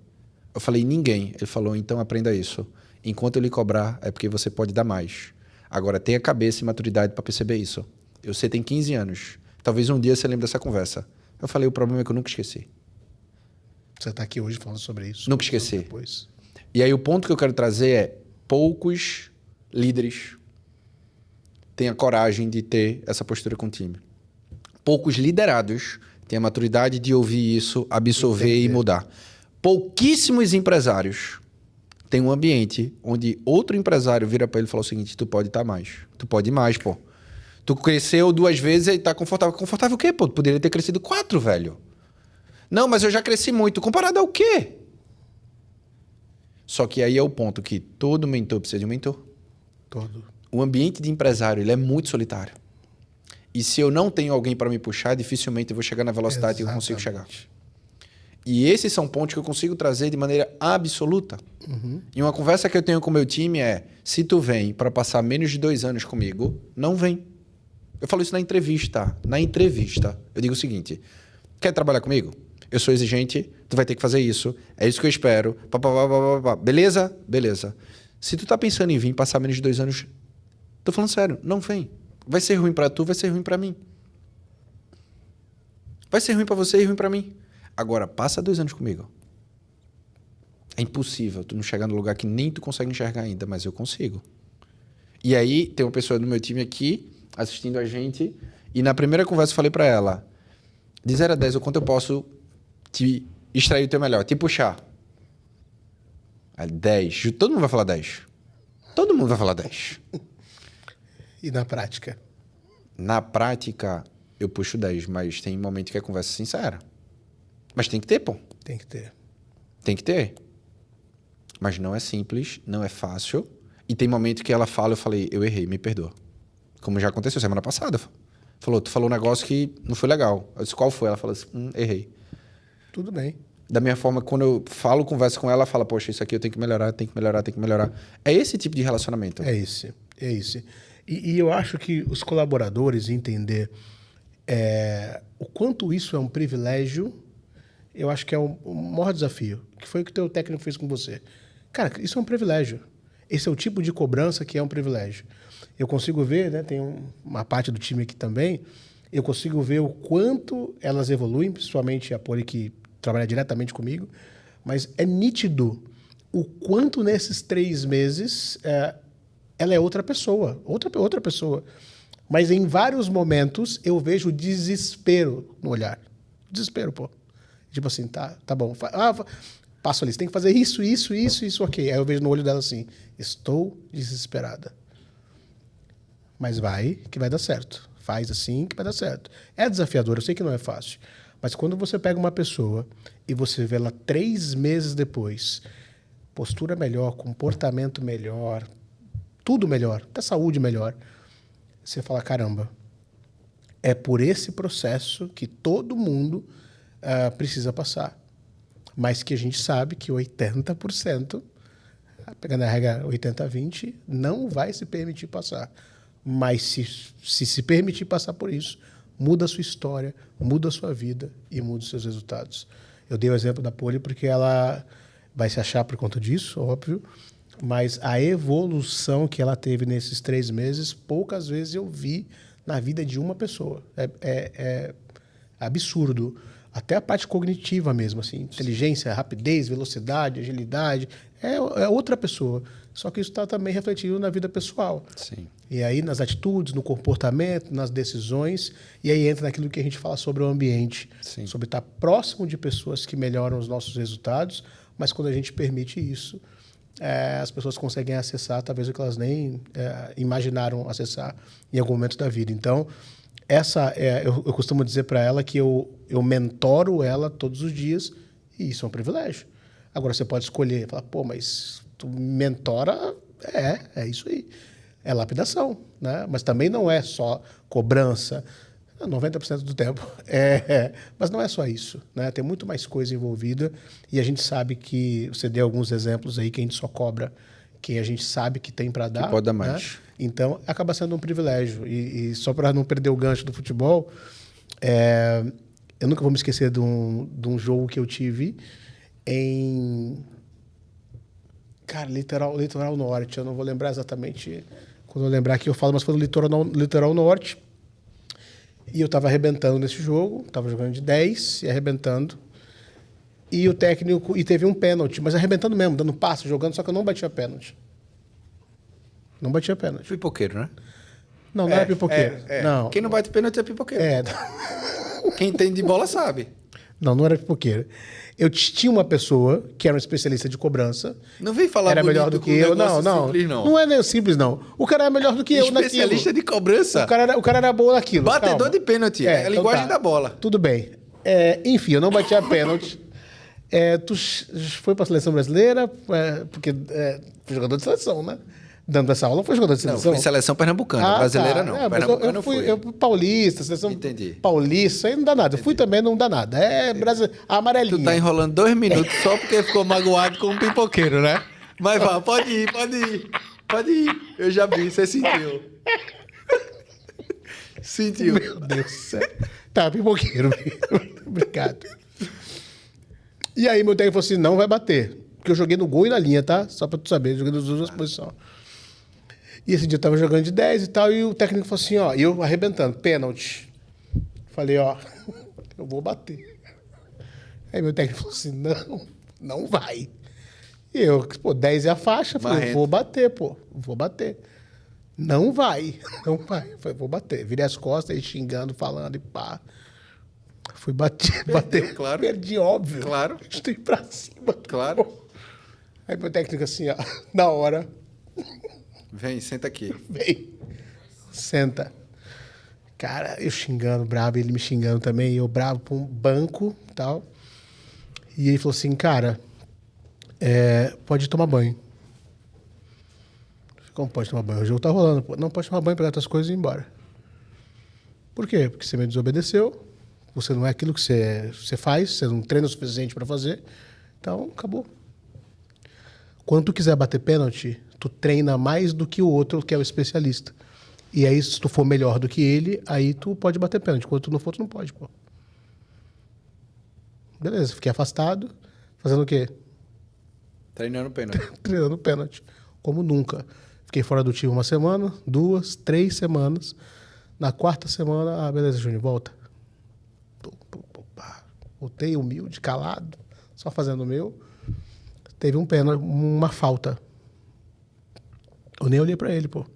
Eu falei, ninguém. Ele falou, então aprenda isso. Enquanto eu lhe cobrar é porque você pode dar mais. Agora, tenha cabeça e maturidade para perceber isso. Você tem 15 anos. Talvez um dia você lembre dessa conversa. Eu falei, o problema é que eu nunca esqueci. Você está aqui hoje falando sobre isso. Nunca esqueci. Depois. E aí o ponto que eu quero trazer é, poucos líderes têm a coragem de ter essa postura com o time. Poucos liderados têm a maturidade de ouvir isso, absorver e mudar. Pouquíssimos empresários têm um ambiente onde outro empresário vira para ele e fala o seguinte, tu pode estar mais. Tu pode ir mais, pô. Tu cresceu 2 vezes e tá confortável. Confortável o quê, pô? Tu poderia ter crescido 4, velho. Não, mas eu já cresci muito. Comparado ao quê? Só que aí é o ponto que todo mentor precisa de um mentor. Todo. O ambiente de empresário, ele é muito solitário. E se eu não tenho alguém para me puxar, dificilmente eu vou chegar na velocidade que eu consigo chegar. E esses são pontos que eu consigo trazer de maneira absoluta. Uhum. E uma conversa que eu tenho com o meu time é, se tu vem para passar menos de 2 anos comigo, não vem. Eu falo isso na entrevista. Na entrevista, eu digo o seguinte, quer trabalhar comigo? Eu sou exigente, tu vai ter que fazer isso, é isso que eu espero, beleza? Beleza. Se tu tá pensando em vir passar menos de 2 anos, tô falando sério, não vem. Vai ser ruim para tu, vai ser ruim para mim. Vai ser ruim para você e ruim para mim. Agora, passa 2 anos comigo. É impossível tu não chegar no lugar que nem tu consegue enxergar ainda, mas eu consigo. E aí, tem uma pessoa do meu time aqui, assistindo a gente, e na primeira conversa eu falei para ela, de 0 a 10, o quanto eu posso te extrair o teu melhor, te puxar. Aí, 10. Todo mundo vai falar 10. Todo mundo vai falar 10. E na prática? Na prática, eu puxo 10, mas tem momento que é conversa sincera. Mas tem que ter, pô. Tem que ter. Tem que ter. Mas não é simples, não é fácil. E tem momento que ela fala, eu falei, eu errei, me perdoa. Como já aconteceu semana passada. Falou, tu falou um negócio que não foi legal. Eu disse, qual foi? Ela falou assim, errei. Tudo bem. Da minha forma, quando eu falo, converso com ela, ela fala, poxa, isso aqui eu tenho que melhorar, tenho que melhorar, tenho que melhorar. É esse tipo de relacionamento. É esse. E eu acho que os colaboradores entender o quanto isso é um privilégio, eu acho que é o maior desafio, que foi o que o teu técnico fez com você. Cara, isso é um privilégio. Esse é o tipo de cobrança que é um privilégio. Eu consigo ver, né, tem uma parte do time aqui também, eu consigo ver o quanto elas evoluem, principalmente a Poli que trabalha diretamente comigo, mas é nítido o quanto nesses 3 meses ela é outra pessoa, outra pessoa. Mas em vários momentos eu vejo desespero no olhar. Desespero, pô. Tipo assim, tá bom. Passo ali, você tem que fazer isso, ok. Aí eu vejo no olho dela assim, estou desesperada. Mas vai, que vai dar certo. Faz assim, que vai dar certo. É desafiador, eu sei que não é fácil. Mas quando você pega uma pessoa e você vê ela 3 meses depois, postura melhor, comportamento melhor, tudo melhor, até saúde melhor, você fala, caramba, é por esse processo que todo mundo precisa passar. Mas que a gente sabe que 80%, pegando a regra 80-20, não vai se permitir passar. Mas se permitir passar por isso, muda a sua história, muda a sua vida e muda os seus resultados. Eu dei o exemplo da Poli porque ela vai se achar por conta disso, óbvio, mas a evolução que ela teve nesses 3 meses, poucas vezes eu vi na vida de uma pessoa. É absurdo. Até a parte cognitiva mesmo, assim, inteligência, rapidez, velocidade, agilidade, é outra pessoa. Só que isso está também refletido na vida pessoal. Sim. E aí nas atitudes, no comportamento, nas decisões, e aí entra naquilo que a gente fala sobre o ambiente, Sim. sobre estar próximo de pessoas que melhoram os nossos resultados, mas quando a gente permite isso, as pessoas conseguem acessar talvez o que elas nem imaginaram acessar em algum momento da vida. Então, eu costumo dizer para ela que eu mentoro ela todos os dias e isso é um privilégio. Agora, você pode escolher, falar, pô, mas tu mentora, é isso aí. É lapidação, né? Mas também não é só cobrança, 90% do tempo. Mas não é só isso, né? Tem muito mais coisa envolvida e a gente sabe que, você deu alguns exemplos aí, que a gente só cobra quem a gente sabe que tem para dar. Que pode dar né? mais. Então, acaba sendo um privilégio. E só para não perder o gancho do futebol, eu nunca vou me esquecer de um jogo que eu tive em... Cara, litoral norte. Eu não vou lembrar exatamente... Quando eu lembrar aqui eu falo, mas foi no litoral norte. E eu estava arrebentando nesse jogo. Estava jogando de 10 e arrebentando. E o técnico... E teve um pênalti. Mas arrebentando mesmo, dando passe, jogando. Só que eu não batia pênalti. Não batia pênalti. Pipoqueiro, né? Não era pipoqueiro. Não. Quem não bate pênalti é pipoqueiro. É. Quem entende de bola sabe. Não era pipoqueiro. Eu tinha uma pessoa que era um especialista de cobrança. Não vem falar era melhor do com que eu. negócio Não. simples, não. Não é nem simples, não. O cara é melhor do que eu naquilo. Especialista de cobrança. O cara era bom naquilo. Batedor Calma. de pênalti. É a então linguagem tá. da bola. Tudo bem. Enfim, eu não batia pênalti. Tu foi para a seleção brasileira, porque foi jogador de seleção, né? Dando essa aula, foi jogador de seleção? Não, foi seleção pernambucana. Brasileira não. Pernambucana eu fui paulista, seleção Entendi. paulista, isso aí não dá nada. Eu fui também, não dá nada. Amarelinha. Tu tá enrolando 2 minutos só porque ficou magoado com um pipoqueiro, né? Mas vá, pode ir. Eu já vi, você sentiu. Sentiu. Meu Deus do céu. Tá, pipoqueiro. Obrigado. E aí meu técnico falou assim, não vai bater. Porque eu joguei no gol e na linha, tá? Só pra tu saber, eu joguei nas duas posições. E esse dia eu tava jogando de 10 e tal, e o técnico falou assim, e eu arrebentando, pênalti. Falei, eu vou bater. Aí meu técnico falou assim, não vai. E eu, 10 é a faixa, falei, vou bater. Não vai. Falei, vou bater. Virei as costas, aí xingando, falando e pá. Fui bater. Claro. Perdi, óbvio. Claro. Estou pra cima. Claro. Aí meu técnico assim, na hora. Vem, senta aqui. Vem. Senta. Cara, eu xingando, bravo, ele me xingando também, eu bravo pra um banco e tal. E ele falou assim, cara, pode tomar banho. Como pode tomar banho? O jogo tá rolando. Pô. Não, pode tomar banho, pegar tuas coisas e ir embora. Por quê? Porque você me desobedeceu, você não é aquilo que você faz, você não treina o suficiente para fazer. Então, acabou. Quando tu quiser bater pênalti, tu treina mais do que o outro, que é o especialista. E aí, se tu for melhor do que ele, aí tu pode bater pênalti. Quando tu não for, tu não pode, pô. Beleza, fiquei afastado. Fazendo o quê? Treinando pênalti. Treinando pênalti. Como nunca. Fiquei fora do time 1 semana, 2, 3 semanas. Na 4ª semana, beleza, Júnior, volta. Voltei humilde, calado, só fazendo o meu. Teve um pênalti, uma falta. Eu nem olhei pra ele, pô.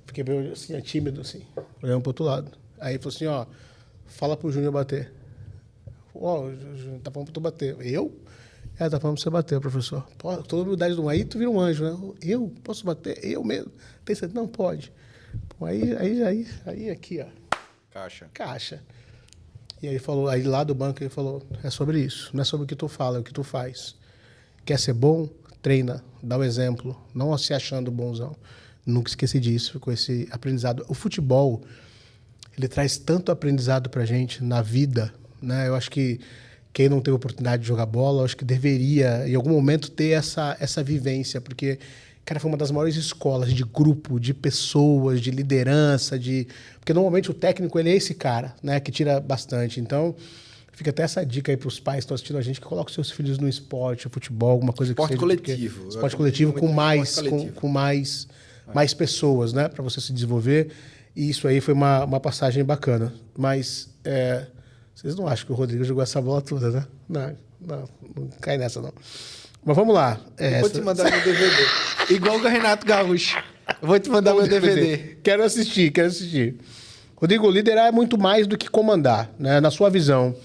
Fiquei meio assim, tímido, assim, olhando pro outro lado. Aí ele falou assim, fala pro Júnior bater. Júnior, tá falando pra tu bater. Eu? Tá falando pra você bater, professor. Pô, toda humildade do aí tu vira um anjo, né? Eu? Posso bater? Eu mesmo? Pensa, não pode. Pô, aí aqui, Caixa. E aí falou, aí lá do banco ele falou, é sobre isso, não é sobre o que tu fala, é o que tu faz. Quer ser bom? Treina, dá o exemplo, não se achando bonzão. Nunca esqueci disso, com esse aprendizado. O futebol, ele traz tanto aprendizado pra gente na vida, né? Eu acho que quem não teve oportunidade de jogar bola, eu acho que deveria, em algum momento, ter essa vivência, porque Cara, foi uma das maiores escolas de grupo, de pessoas, de liderança, porque normalmente o técnico, ele é esse cara, né? Que tira bastante. Então, fica até essa dica aí para os pais que estão assistindo a gente, que coloquem seus filhos no esporte, futebol, alguma coisa esporte que seja. Coletivo. Esporte coletivo com mais pessoas, né? Para você se desenvolver. E isso aí foi uma passagem bacana. Mas vocês não acham que o Rodrigo jogou essa bola toda, né? Não cai nessa, não. Mas vamos lá. Vou te mandar meu DVD. Igual o Renato Gaúcho. Vou te mandar meu DVD. Quero assistir. Rodrigo, liderar é muito mais do que comandar, né? Na sua visão,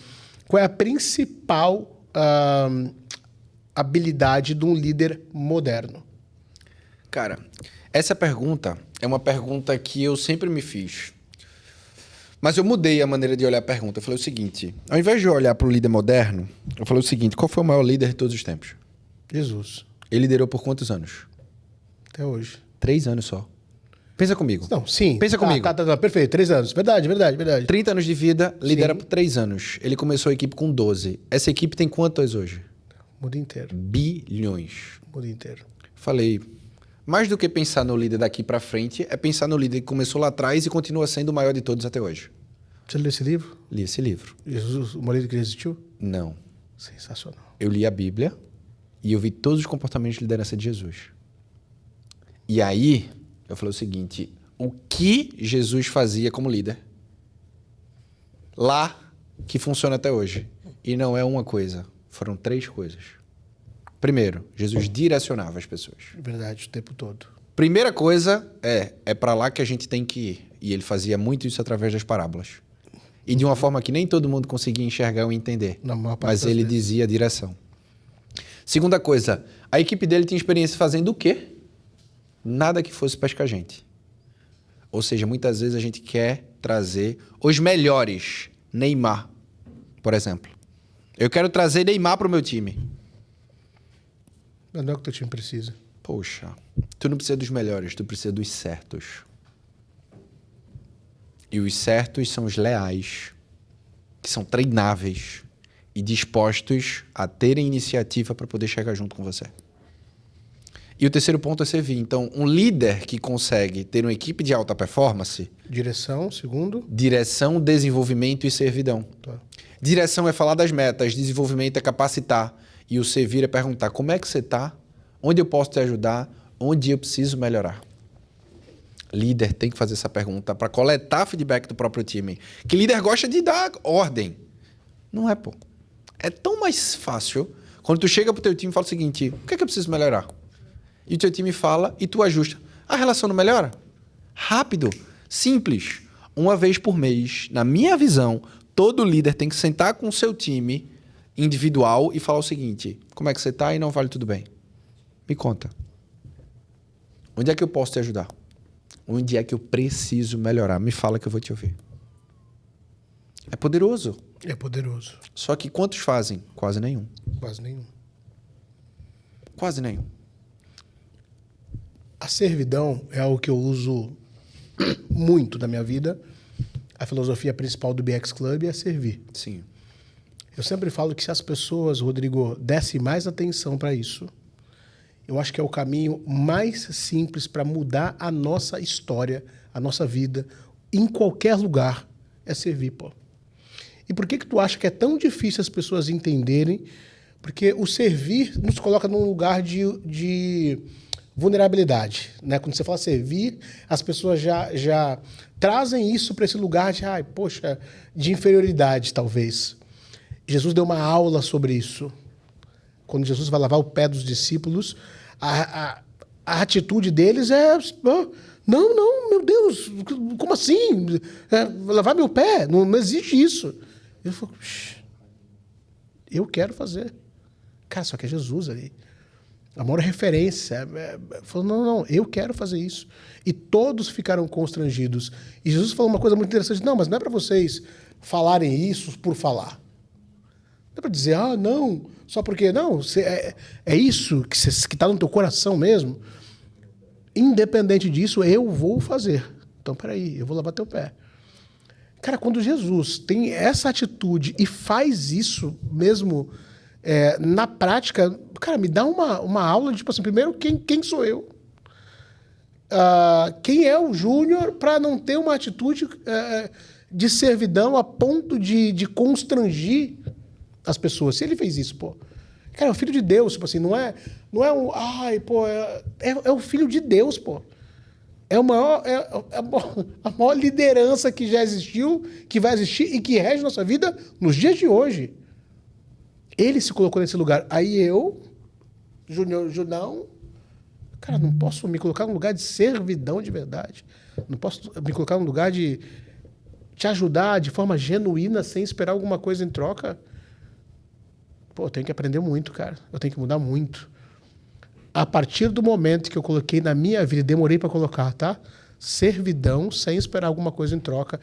qual é a principal habilidade de um líder moderno? Cara, essa pergunta é uma pergunta que eu sempre me fiz. Mas eu mudei a maneira de olhar a pergunta. Eu falei o seguinte, ao invés de olhar para o líder moderno, eu falei o seguinte, qual foi o maior líder de todos os tempos? Jesus. Ele liderou por quantos anos? Até hoje. 3 anos só. Pensa comigo. Não, sim. Pensa comigo. Tá, perfeito. 3 anos. Verdade. 30 anos de vida, lidera por 3 anos. Ele começou a equipe com 12. Essa equipe tem quantas hoje? O mundo inteiro. Bilhões. O mundo inteiro. Falei, mais do que pensar no líder daqui para frente, é pensar no líder que começou lá atrás e continua sendo o maior de todos até hoje. Você leu esse livro? Li esse livro. Jesus, o marido que existiu? Não. Sensacional. Eu li a Bíblia e eu vi todos os comportamentos de liderança de Jesus. E aí, eu falei o seguinte, o que Jesus fazia como líder? Lá, que funciona até hoje. E não é uma coisa, foram 3 coisas. Primeiro, Jesus direcionava as pessoas. Verdade, o tempo todo. Primeira coisa é para lá que a gente tem que ir. E ele fazia muito isso através das parábolas. E de uma forma que nem todo mundo conseguia enxergar ou entender. Mas ele dizia a direção. Segunda coisa, a equipe dele tinha experiência fazendo o quê? Nada que fosse pescar a gente. Ou seja, muitas vezes a gente quer trazer os melhores. Neymar, por exemplo. Eu quero trazer Neymar para o meu time. Não é o que o teu time precisa. Poxa, tu não precisa dos melhores, tu precisa dos certos. E os certos são os leais, que são treináveis e dispostos a terem iniciativa para poder chegar junto com você. E o terceiro ponto é servir. Então, um líder que consegue ter uma equipe de alta performance... Direção, segundo. Direção, desenvolvimento e servidão. Tá. Direção é falar das metas, desenvolvimento é capacitar. E o servir é perguntar como é que você está, onde eu posso te ajudar, onde eu preciso melhorar. Líder tem que fazer essa pergunta para coletar feedback do próprio time. Que líder gosta de dar ordem. Não é, pô. É tão mais fácil quando tu chega pro teu time e fala o seguinte, o que é que eu preciso melhorar? E o teu time fala e tu ajusta. A relação não melhora? Rápido, simples. Uma vez por mês, na minha visão, todo líder tem que sentar com o seu time individual e falar o seguinte, como é que você está e não vale tudo bem? Me conta. Onde é que eu posso te ajudar? Onde é que eu preciso melhorar? Me fala que eu vou te ouvir. É poderoso. É poderoso. Só que quantos fazem? Quase nenhum. Quase nenhum. Quase nenhum. A servidão é algo que eu uso muito na minha vida. A filosofia principal do BX Club é servir. Sim. Eu sempre falo que se as pessoas, Rodrigo, dessem mais atenção para isso, eu acho que é o caminho mais simples para mudar a nossa história, a nossa vida, em qualquer lugar, é servir, pô. E por que tu acha que é tão difícil as pessoas entenderem? Porque o servir nos coloca num lugar de vulnerabilidade, né? Quando você fala servir, as pessoas já trazem isso para esse lugar de, poxa, de inferioridade, talvez. Jesus deu uma aula sobre isso. Quando Jesus vai lavar o pé dos discípulos, a atitude deles é... Não, meu Deus, como assim? Lavar meu pé? Não existe isso. Eu falo, eu quero fazer. Cara, só que é Jesus ali. A maior referência. Falou, não, eu quero fazer isso. E todos ficaram constrangidos. E Jesus falou uma coisa muito interessante. Não, mas não é para vocês falarem isso por falar. Não é para dizer, não, só porque... Não, é isso que está no teu coração mesmo. Independente disso, eu vou fazer. Então, peraí, eu vou lavar teu pé. Cara, quando Jesus tem essa atitude e faz isso mesmo na prática, cara, me dá uma aula de, tipo assim, primeiro, quem sou eu? quem é o Júnior para não ter uma atitude de servidão a ponto de constrangir as pessoas? Se ele fez isso, pô. Cara, é o filho de Deus, tipo assim, não é um... Ai, pô, é o filho de Deus, pô. É a maior liderança que já existiu, que vai existir e que rege nossa vida nos dias de hoje. Ele se colocou nesse lugar. Aí eu, Junão, cara, não posso me colocar num lugar de servidão de verdade. Não posso me colocar num lugar de te ajudar de forma genuína, sem esperar alguma coisa em troca. Pô, eu tenho que aprender muito, cara. Eu tenho que mudar muito. A partir do momento que eu coloquei na minha vida, demorei para colocar, tá? Servidão, sem esperar alguma coisa em troca.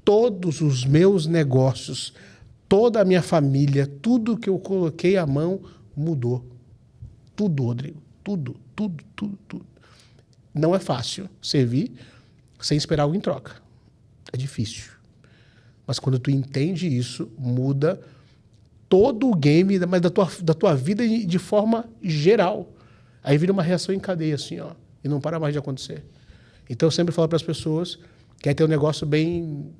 Todos os meus negócios, toda a minha família, tudo que eu coloquei à mão mudou. Tudo, Rodrigo. Tudo. Não é fácil servir sem esperar algo em troca. É difícil. Mas quando tu entende isso, muda todo o game, mas da tua vida de forma geral. Aí vira uma reação em cadeia, assim, ó. E não para mais de acontecer. Então eu sempre falo para as pessoas, quer ter um negócio bem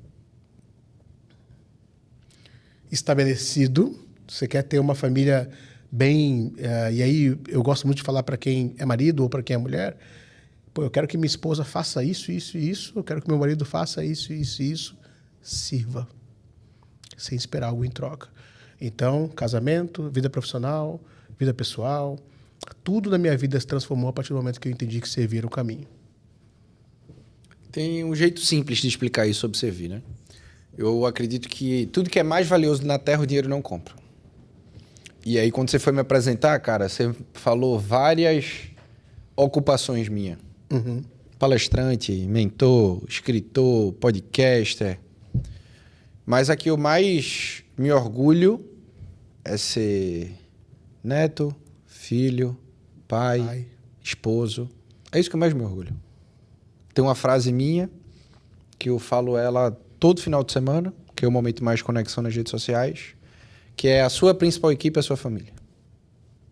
estabelecido, você quer ter uma família bem... e aí eu gosto muito de falar para quem é marido ou para quem é mulher, pô, eu quero que minha esposa faça isso, eu quero que meu marido faça isso, sirva. Sem esperar algo em troca. Então, casamento, vida profissional, vida pessoal, tudo na minha vida se transformou a partir do momento que eu entendi que servir era o caminho. Tem um jeito simples de explicar isso sobre servir, né? Eu acredito que tudo que é mais valioso na Terra, o dinheiro não compra. E aí, quando você foi me apresentar, cara, você falou várias ocupações minhas. Uhum. Palestrante, mentor, escritor, podcaster. Mas a que eu mais me orgulho é ser neto, filho, pai, esposo. É isso que eu mais me orgulho. Tem uma frase minha que eu falo ela todo final de semana, que é o momento mais de conexão nas redes sociais, que é: a sua principal equipe é a sua família.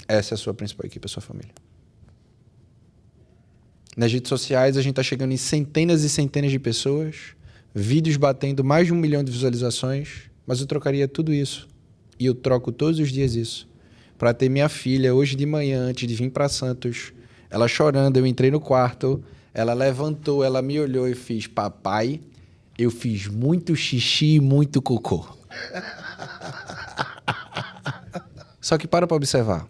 Essa é a sua principal equipe, é a sua família. Nas redes sociais a gente está chegando em centenas e centenas de pessoas, vídeos batendo mais de 1 milhão de visualizações, mas eu trocaria tudo isso. E eu troco todos os dias isso. Para ter minha filha, hoje de manhã, antes de vir para Santos, ela chorando, eu entrei no quarto, ela levantou, ela me olhou e fiz: papai, eu fiz muito xixi e muito cocô. Só que para observar.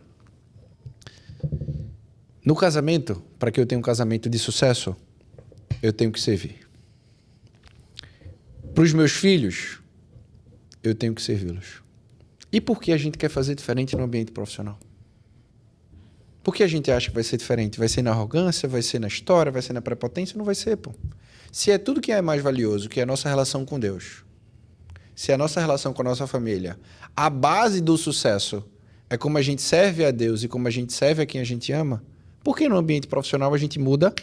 No casamento, para que eu tenha um casamento de sucesso, eu tenho que servir. Para os meus filhos, eu tenho que servi-los. E por que a gente quer fazer diferente no ambiente profissional? Por que a gente acha que vai ser diferente? Vai ser na arrogância? Vai ser na história? Vai ser na prepotência? Não vai ser, pô. Se é tudo que é mais valioso, que é a nossa relação com Deus, se é a nossa relação com a nossa família, a base do sucesso é como a gente serve a Deus e como a gente serve a quem a gente ama, por que no ambiente profissional a gente muda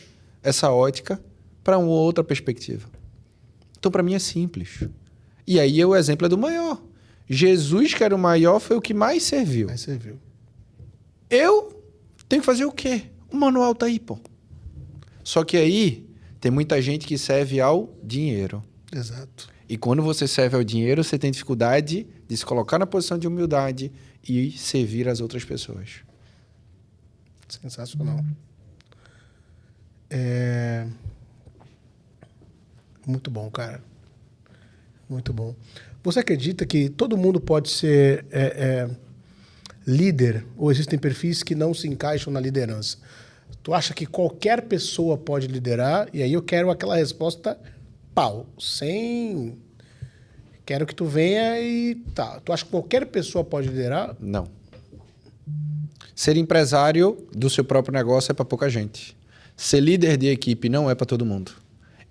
essa ótica para uma outra perspectiva? Então, para mim, é simples. E aí o exemplo é do maior. Jesus, que era o maior, foi o que mais serviu. Mais serviu. Eu tenho que fazer o quê? O manual tá aí, pô. Só que aí tem muita gente que serve ao dinheiro. Exato. E quando você serve ao dinheiro, você tem dificuldade de se colocar na posição de humildade e servir as outras pessoas. Sensacional. Muito bom, cara. Muito bom. Você acredita que todo mundo pode ser líder, ou existem perfis que não se encaixam na liderança? Tu acha que qualquer pessoa pode liderar? E aí eu quero aquela resposta pau, sem... Quero que tu venha e... Tá. Tu acha que qualquer pessoa pode liderar? Não. Ser empresário do seu próprio negócio é para pouca gente. Ser líder de equipe não é para todo mundo.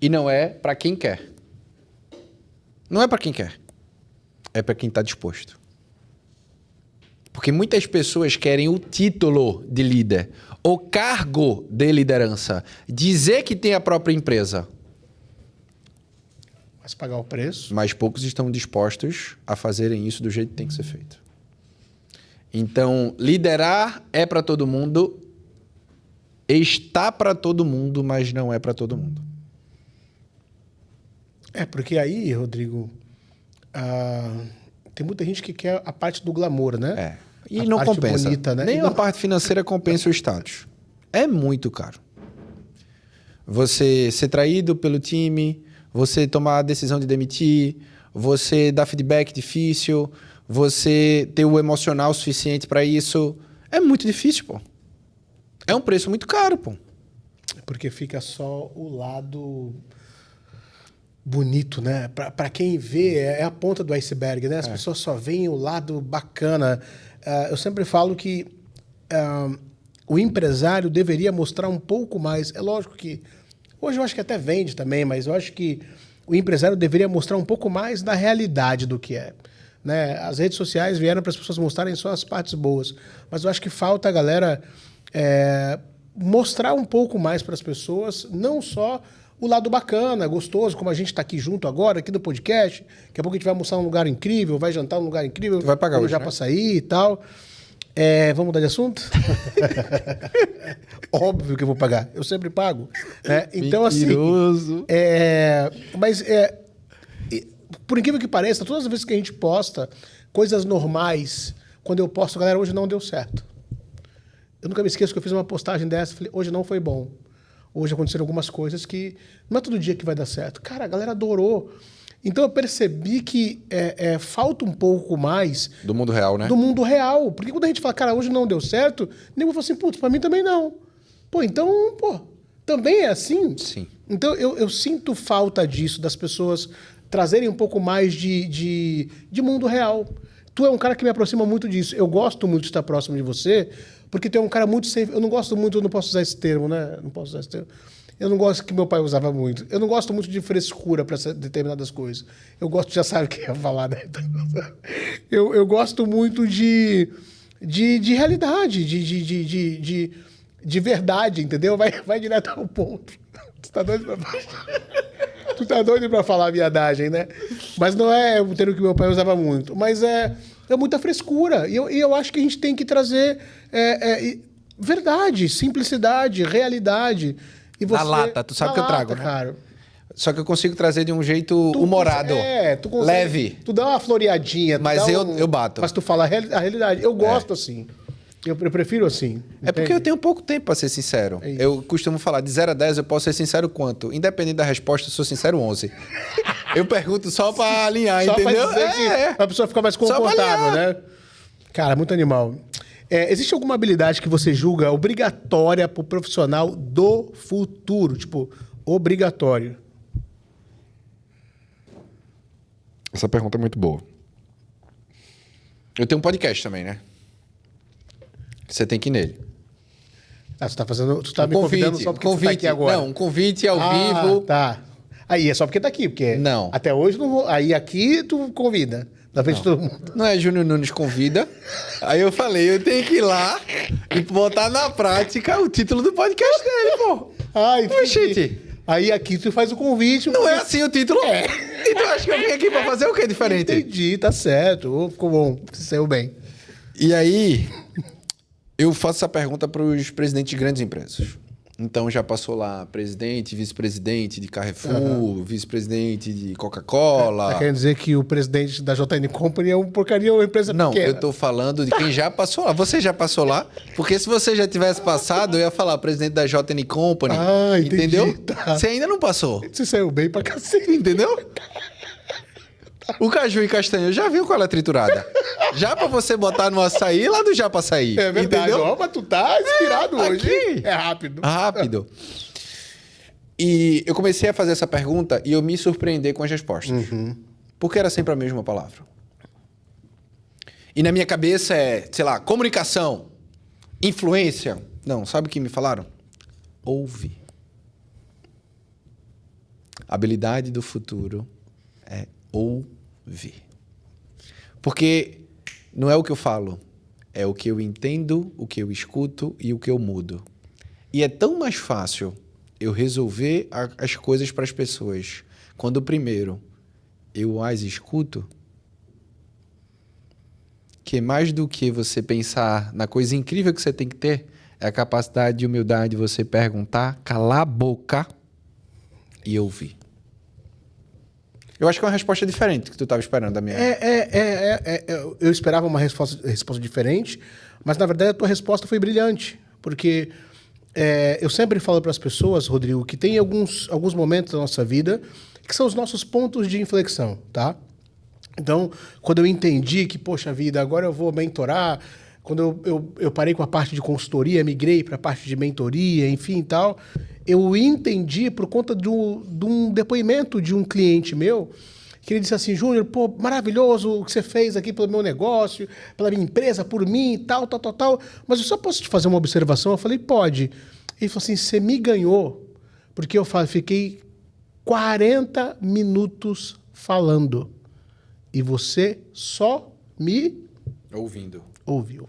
E não é para quem quer. Não é para quem quer. É para quem está disposto. Porque muitas pessoas querem o título de líder, o cargo de liderança, dizer que tem a própria empresa. Mas pagar o preço? Mas poucos estão dispostos a fazerem isso do jeito que tem que ser feito. Então, liderar é para todo mundo, Está para todo mundo, mas não é para todo mundo. Porque aí, Rodrigo, tem muita gente que quer a parte do glamour, né? E a não parte compensa. bonita, né? Nem a parte financeira compensa o status. É muito caro. Você ser traído pelo time, você tomar a decisão de demitir, você dar feedback difícil, você ter o emocional suficiente para isso. É muito difícil, pô. É um preço muito caro, pô. Porque fica só o lado bonito, né? Para quem vê, é a ponta do iceberg, né? As pessoas só veem o lado bacana. Eu sempre falo que o empresário deveria mostrar um pouco mais. É lógico que hoje eu acho que até vende também, mas eu acho que o empresário deveria mostrar um pouco mais da realidade do que é. Né? As redes sociais vieram para as pessoas mostrarem só as partes boas, mas eu acho que falta a galera mostrar um pouco mais para as pessoas, não só o lado bacana, gostoso, como a gente está aqui junto agora, aqui do podcast. Daqui a pouco a gente vai almoçar num lugar incrível, vai jantar num lugar incrível. Tu vai pagar hoje, já né? para sair e tal. Vamos mudar de assunto? Óbvio que eu vou pagar. Eu sempre pago. Né? Então, mentiroso. Mas, por incrível que pareça, todas as vezes que a gente posta coisas normais, quando eu posto, galera, hoje não deu certo. Eu nunca me esqueço que eu fiz uma postagem dessa, falei, hoje não foi bom. Hoje aconteceram algumas coisas que não é todo dia que vai dar certo. Cara, a galera adorou. Então eu percebi que falta um pouco mais... Do mundo real, né? Do mundo real. Porque quando a gente fala, cara, hoje não deu certo, nem vou falar assim, putz, pra mim também não. Então, também é assim? Sim. Então eu sinto falta disso, das pessoas trazerem um pouco mais de mundo real. Tu é um cara que me aproxima muito disso. Eu gosto muito de estar próximo de você, porque tu é um cara muito... Eu não gosto muito, eu não posso usar esse termo, né? Não posso usar esse termo. Eu não gosto que meu pai usava muito. Eu não gosto muito de frescura para determinadas coisas. Eu gosto, já sabe o que eu ia falar, né? Eu gosto muito de realidade, de verdade, entendeu? Vai direto ao ponto. Tu tá doido pra falar? Tu tá doido pra falar a viadagem, né? Mas não é o termo que meu pai usava muito. Mas é muita frescura. E eu acho que a gente tem que trazer verdade, simplicidade, realidade. E você, na lata, tu sabe que eu trago, né? Cara. Só que eu consigo trazer de um jeito humorado, tu consegue, leve. Tu dá uma floreadinha. Mas eu bato. Mas tu fala a realidade. Eu gosto assim. Eu prefiro assim. É porque eu tenho pouco tempo, pra ser sincero. Eu costumo falar, de 0 a 10 eu posso ser sincero quanto? Independente da resposta, eu sou sincero 11. Eu pergunto só pra alinhar, só entendeu? Pra dizer que a pessoa ficar mais confortável, né? Cara, muito animal. Existe alguma habilidade que você julga obrigatória pro profissional do futuro? Tipo, obrigatório. Essa pergunta é muito boa. Eu tenho um podcast também, né? Você tem que ir nele. Tu tá fazendo. Tu tá me convidando só porque você tá aqui agora. Não, um convite ao vivo. Tá. Aí é só porque tá aqui, porque. Não. Até hoje não vou. Aí aqui tu convida. Na frente de todo mundo. Não é Júnior Nunes convida. Aí eu falei, eu tenho que ir lá e botar na prática o título do podcast dele, pô. Entendi. Oxente. Aí aqui tu faz o convite. Não é assim o título? E tu acha que eu vim aqui pra fazer o quê diferente? Entendi, tá certo. Ficou bom. Você saiu bem. E aí, eu faço essa pergunta para os presidentes de grandes empresas. Então, já passou lá presidente, vice-presidente de Carrefour, vice-presidente de Coca-Cola. Tá querendo dizer que o presidente da JN Company é uma porcaria, uma empresa Não, pequena. eu tô falando de quem já passou lá. Você já passou lá? Porque se você já tivesse passado, eu ia falar presidente da JN Company. Entendi. Entendeu? Tá. Você ainda não passou. Você saiu bem pra cacete. Entendeu? O caju e castanha, já viu qual é a triturada? Já pra você botar no açaí, lá do já pra sair. É verdade. Entendeu? Ó, mas tu tá inspirado hoje. Aqui. É rápido. Rápido. E eu comecei a fazer essa pergunta e eu me surpreender com as respostas. Porque era sempre a mesma palavra. E na minha cabeça sei lá, comunicação, influência. Não, sabe o que me falaram? Ouve. A habilidade do futuro é ouvir. Porque não é o que eu falo, é o que eu entendo, o que eu escuto e o que eu mudo. E é tão mais fácil eu resolver as coisas para as pessoas quando primeiro eu as escuto, que mais do que você pensar na coisa incrível que você tem que ter, É a capacidade de humildade de você perguntar, calar a boca e ouvir. Eu acho que é uma resposta diferente que tu estava esperando da minha. Eu esperava uma resposta diferente, mas na verdade a tua resposta foi brilhante. Porque eu sempre falo para as pessoas, Rodrigo, que tem alguns momentos da nossa vida que são os nossos pontos de inflexão, tá? Então, quando eu entendi que, poxa vida, agora eu vou mentorar, quando eu parei com a parte de consultoria, migrei para a parte de mentoria, enfim e tal, eu entendi por conta de um depoimento de um cliente meu, que ele disse assim, Júnior, pô, maravilhoso o que você fez aqui pelo meu negócio, pela minha empresa, por mim, tal, mas eu só posso te fazer uma observação? Eu falei, pode. Ele falou assim, você me ganhou, porque eu fiquei 40 minutos falando e você só me ouviu.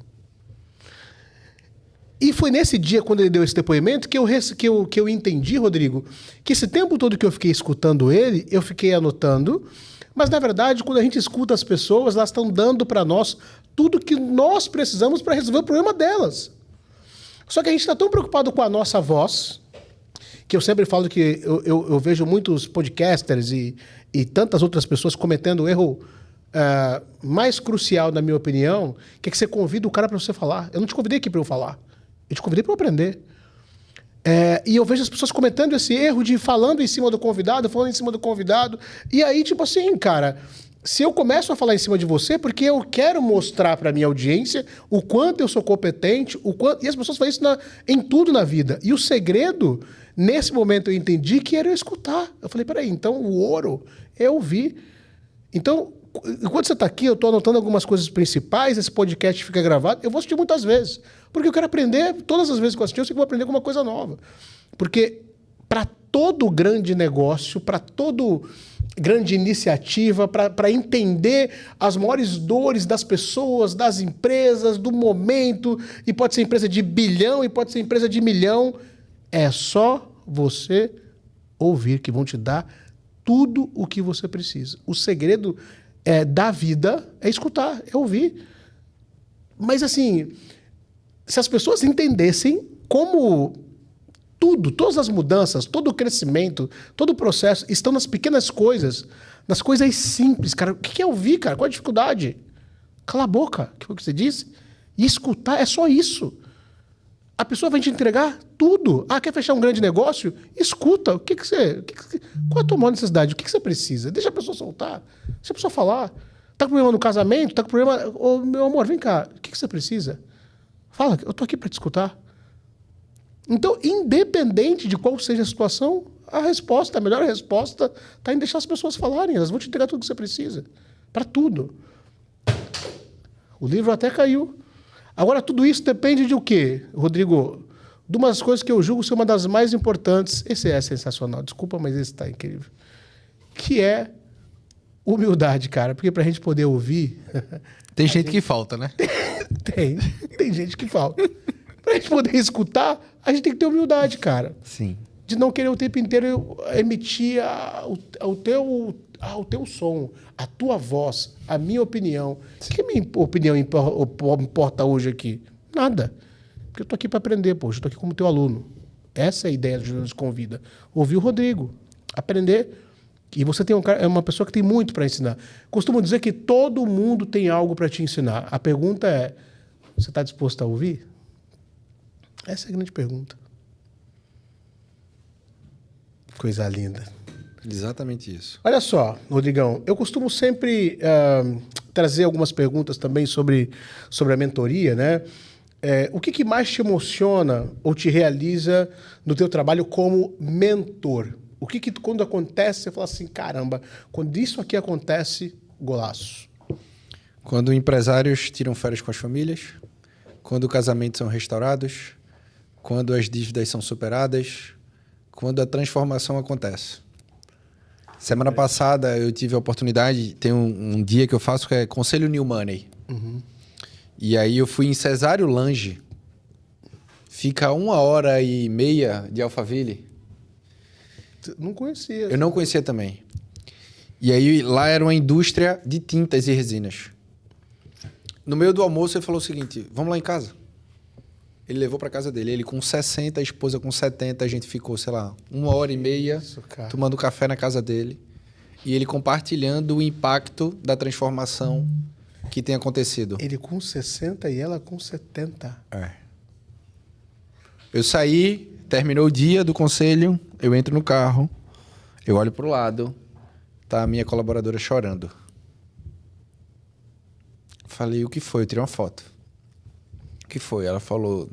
E foi nesse dia, quando ele deu esse depoimento, que eu entendi, Rodrigo, que esse tempo todo que eu fiquei escutando ele, eu fiquei anotando, mas, na verdade, quando a gente escuta as pessoas, elas estão dando para nós tudo que nós precisamos para resolver o problema delas. Só que a gente está tão preocupado com a nossa voz, que eu sempre falo que eu vejo muitos podcasters e tantas outras pessoas cometendo o erro mais crucial, na minha opinião, que é que você convida o cara para você falar. Eu não te convidei aqui para eu falar. Eu te convidei para eu aprender. E eu vejo as pessoas cometendo esse erro de falando em cima do convidado, E aí, tipo assim, cara, se eu começo a falar em cima de você, porque eu quero mostrar para minha audiência o quanto eu sou competente, e as pessoas fazem isso em tudo na vida. E o segredo, nesse momento eu entendi que era eu escutar. Eu falei, peraí, então o ouro é ouvir. Então, enquanto você está aqui, eu estou anotando algumas coisas principais, esse podcast fica gravado, eu vou assistir muitas vezes. Porque eu quero aprender, todas as vezes que eu assistir, eu sei que vou aprender alguma coisa nova. Porque para todo grande negócio, para todo grande iniciativa, para entender as maiores dores das pessoas, das empresas, do momento, e pode ser empresa de bilhão, e pode ser empresa de milhão, é só você ouvir, que vão te dar tudo o que você precisa. O segredo da vida é escutar, é ouvir. Mas assim, se as pessoas entendessem como todas as mudanças, todo o crescimento, todo o processo estão nas pequenas coisas, nas coisas simples, cara. O que é ouvir, cara? Qual a dificuldade? Cala a boca, que foi o que você disse. E escutar é só isso. A pessoa vai te entregar tudo. Quer fechar um grande negócio? Escuta. Qual é a tua maior necessidade? O que você precisa? Deixa a pessoa soltar. Deixa a pessoa falar. Tá com problema no casamento? Tá com problema... meu amor, vem cá. O que você precisa? Fala, eu tô aqui para te escutar. Então, independente de qual seja a situação, a melhor resposta está em deixar as pessoas falarem. Elas vão te entregar tudo que você precisa. Para tudo. O livro até caiu. Agora, tudo isso depende de o quê, Rodrigo? De umas coisas que eu julgo ser uma das mais importantes. Esse é sensacional, desculpa, mas esse está incrível. Que é humildade, cara. Porque para a gente poder ouvir... Tem gente que falta, né? Tem gente que falta. Para a gente poder escutar, a gente tem que ter humildade, cara. Sim. De não querer o tempo inteiro emitir o teu som, a tua voz, a minha opinião. O que a minha opinião importa hoje aqui? Nada. Porque eu estou aqui para aprender, poxa. Eu estou aqui como teu aluno. Essa é a ideia do Júnior Nos Convida. Ouvir o Rodrigo. Aprender. E você é uma pessoa que tem muito para ensinar. Costumo dizer que todo mundo tem algo para te ensinar. A pergunta é, você está disposto a ouvir? Essa é a grande pergunta. Coisa linda. Exatamente isso. Olha só, Rodrigão, eu costumo sempre trazer algumas perguntas também sobre a mentoria, né? O que mais te emociona ou te realiza no teu trabalho como mentor? O que quando acontece, você fala assim, caramba, quando isso aqui acontece, golaço. Quando empresários tiram férias com as famílias, quando casamentos são restaurados, quando as dívidas são superadas, quando a transformação acontece. Semana passada eu tive a oportunidade, tem um dia que eu faço que é Conselho New Money. Uhum. E aí eu fui em Cesário Lange. Fica 1h30 de Alphaville. Não conhecia. Eu não conhecia também. E aí lá era uma indústria de tintas e resinas. No meio do almoço ele falou o seguinte, vamos lá em casa. Ele levou para casa dele. Ele com 60, a esposa com 70. A gente ficou, sei lá, 1h30 tomando café na casa dele. E ele compartilhando o impacto da transformação que tem acontecido. Ele com 60 e ela com 70. É. Eu saí, terminou o dia do conselho, eu entro no carro, eu olho pro lado, tá a minha colaboradora chorando. Falei, o que foi? Eu tirei uma foto. O que foi? Ela falou,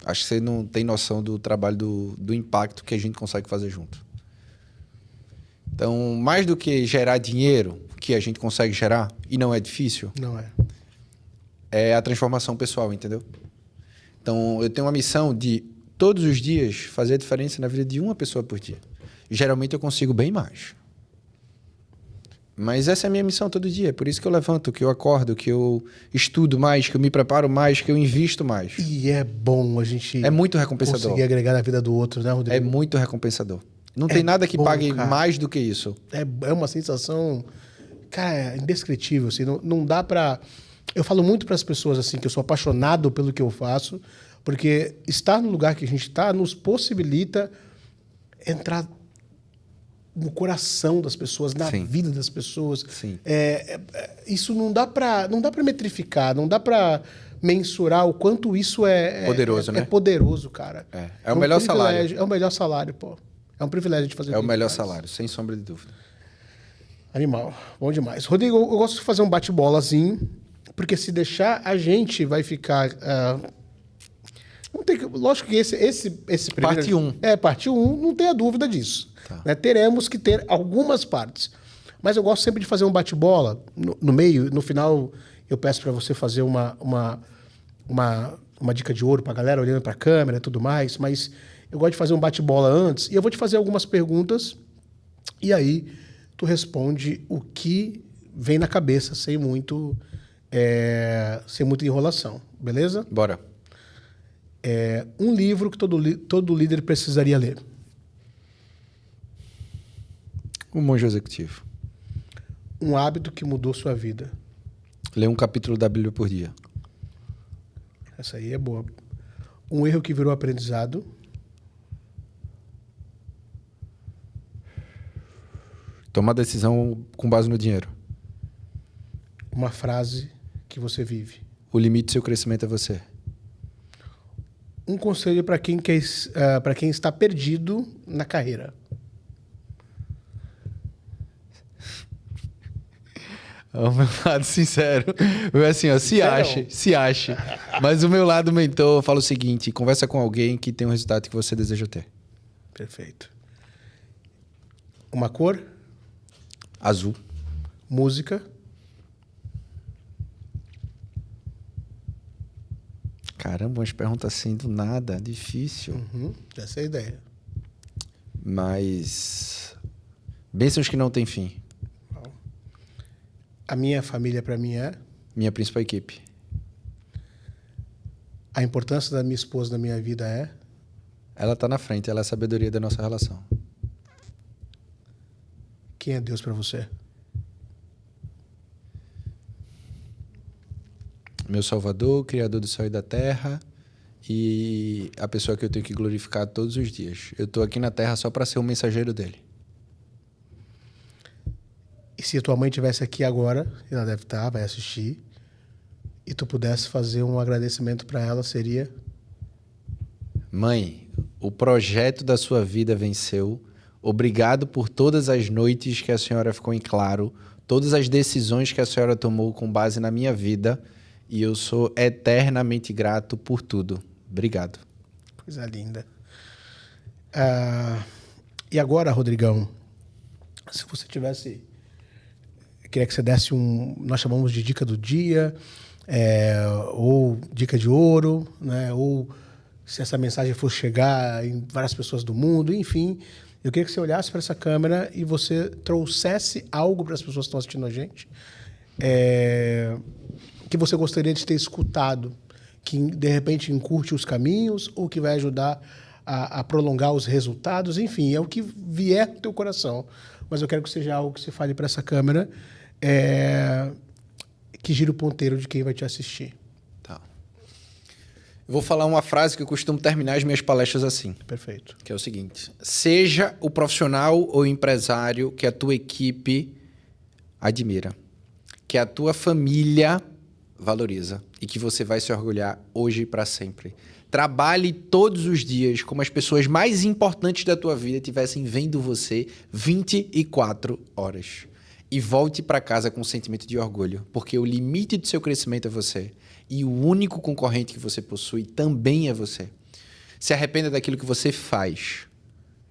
acho que você não tem noção do trabalho, do impacto que a gente consegue fazer junto. Então, mais do que gerar dinheiro, que a gente consegue gerar, e não é difícil, não é, é a transformação pessoal, entendeu? Então, eu tenho uma missão de, todos os dias, fazer a diferença na vida de uma pessoa por dia. Geralmente, eu consigo bem mais. Mas essa é a minha missão todo dia. É por isso que eu levanto, que eu acordo, que eu estudo mais, que eu me preparo mais, que eu invisto mais. E é bom a gente... É muito recompensador. Conseguir agregar na vida do outro, né, Rodrigo? É muito recompensador. Não tem nada que pague mais do que isso. É uma sensação, cara, indescritível. Assim, não dá pra... Eu falo muito para as pessoas assim, que eu sou apaixonado pelo que eu faço, porque estar no lugar que a gente está nos possibilita entrar no coração das pessoas, na vida das pessoas. Sim. Isso não dá para metrificar, não dá para mensurar o quanto isso é poderoso, né? É poderoso, cara. É o melhor salário. É o melhor salário, pô. É um privilégio de fazer. É o melhor salário, sem sombra de dúvida. Animal, bom demais. Rodrigo, eu gosto de fazer um bate-bolazinho, porque se deixar, a gente vai ficar. Lógico que esse Parte 1. Parte 1, não tenha dúvida disso. Tá. Né? Teremos que ter algumas partes. Mas eu gosto sempre de fazer um bate-bola no meio, no final eu peço para você fazer uma dica de ouro para a galera, olhando para a câmera e tudo mais, mas eu gosto de fazer um bate-bola antes, e eu vou te fazer algumas perguntas, e aí tu responde o que vem na cabeça, sem muita enrolação, beleza? Bora. Um livro que todo líder precisaria ler. O Monge Executivo. Um hábito que mudou sua vida. Ler um capítulo da Bíblia por dia. Essa aí é boa. Um erro que virou aprendizado. Tomar decisão com base no dinheiro. Uma frase que você vive. O limite do seu crescimento é você. Um conselho para quem está perdido na carreira. O meu lado sincero, assim, ó, se ache. Mas o meu lado mentor fala o seguinte: conversa com alguém que tem o resultado que você deseja ter. Perfeito. Uma cor? Azul. Música? Caramba, umas perguntas assim do nada, difícil. Essa é a ideia. Mas bênçãos que não tem fim. A minha família para mim é? Minha principal equipe. A importância da minha esposa na minha vida é? Ela está na frente, ela é a sabedoria da nossa relação. Quem é Deus para você? Meu Salvador, Criador do céu e da terra, e a pessoa que eu tenho que glorificar todos os dias. Eu estou aqui na terra só para ser um mensageiro dele. E se a tua mãe estivesse aqui agora, ela deve estar, vai assistir, e tu pudesse fazer um agradecimento para ela, seria? Mãe, o projeto da sua vida venceu. Obrigado por todas as noites que a senhora ficou em claro, todas as decisões que a senhora tomou com base na minha vida, e eu sou eternamente grato por tudo. Obrigado. Coisa linda. E agora, Rodrigão, se você tivesse... Eu queria que você desse nós chamamos de dica do dia, ou dica de ouro, né? Ou se essa mensagem fosse chegar em várias pessoas do mundo, enfim. Eu queria que você olhasse para essa câmera e você trouxesse algo para as pessoas que estão assistindo a gente, que você gostaria de ter escutado, que de repente encurte os caminhos ou que vai ajudar a prolongar os resultados, enfim, é o que vier do teu coração. Mas eu quero que seja algo que você fale para essa câmera, que gira o ponteiro de quem vai te assistir. Tá. Vou falar uma frase que eu costumo terminar as minhas palestras assim. Perfeito. Que é o seguinte: seja o profissional ou empresário que a tua equipe admira, que a tua família valoriza e que você vai se orgulhar hoje e para sempre. Trabalhe todos os dias como as pessoas mais importantes da tua vida estivessem vendo você 24 horas. E volte para casa com um sentimento de orgulho, porque o limite do seu crescimento é você. E o único concorrente que você possui também é você. Se arrependa daquilo que você faz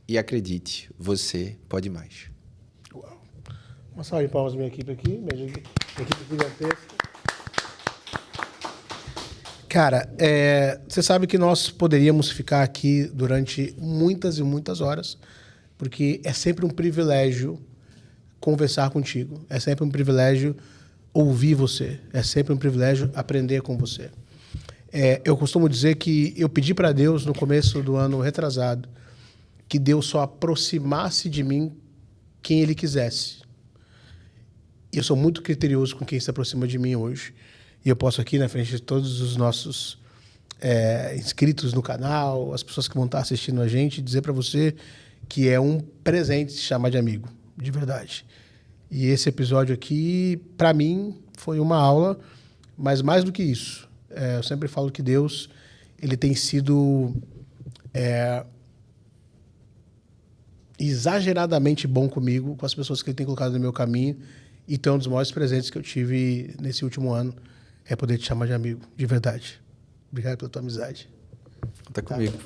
e acredite, você pode mais. Uau. Uma salva de palmas minha equipe aqui, minha equipe gigantesca. Cara, você sabe que nós poderíamos ficar aqui durante muitas e muitas horas, porque é sempre um privilégio conversar contigo, é sempre um privilégio ouvir você, é sempre um privilégio aprender com você. Eu costumo dizer que eu pedi para Deus no começo do ano retrasado que Deus só aproximasse de mim quem Ele quisesse. E eu sou muito criterioso com quem se aproxima de mim hoje. E eu posso aqui, na frente de todos os nossos inscritos no canal, as pessoas que vão estar assistindo a gente, dizer para você que é um presente se chamar de amigo, de verdade. E esse episódio aqui, para mim, foi uma aula, mas mais do que isso. Eu sempre falo que Deus, Ele tem sido exageradamente bom comigo, com as pessoas que Ele tem colocado no meu caminho. Então, um dos maiores presentes que eu tive nesse último ano é poder te chamar de amigo, de verdade. Obrigado pela tua amizade. Conta comigo.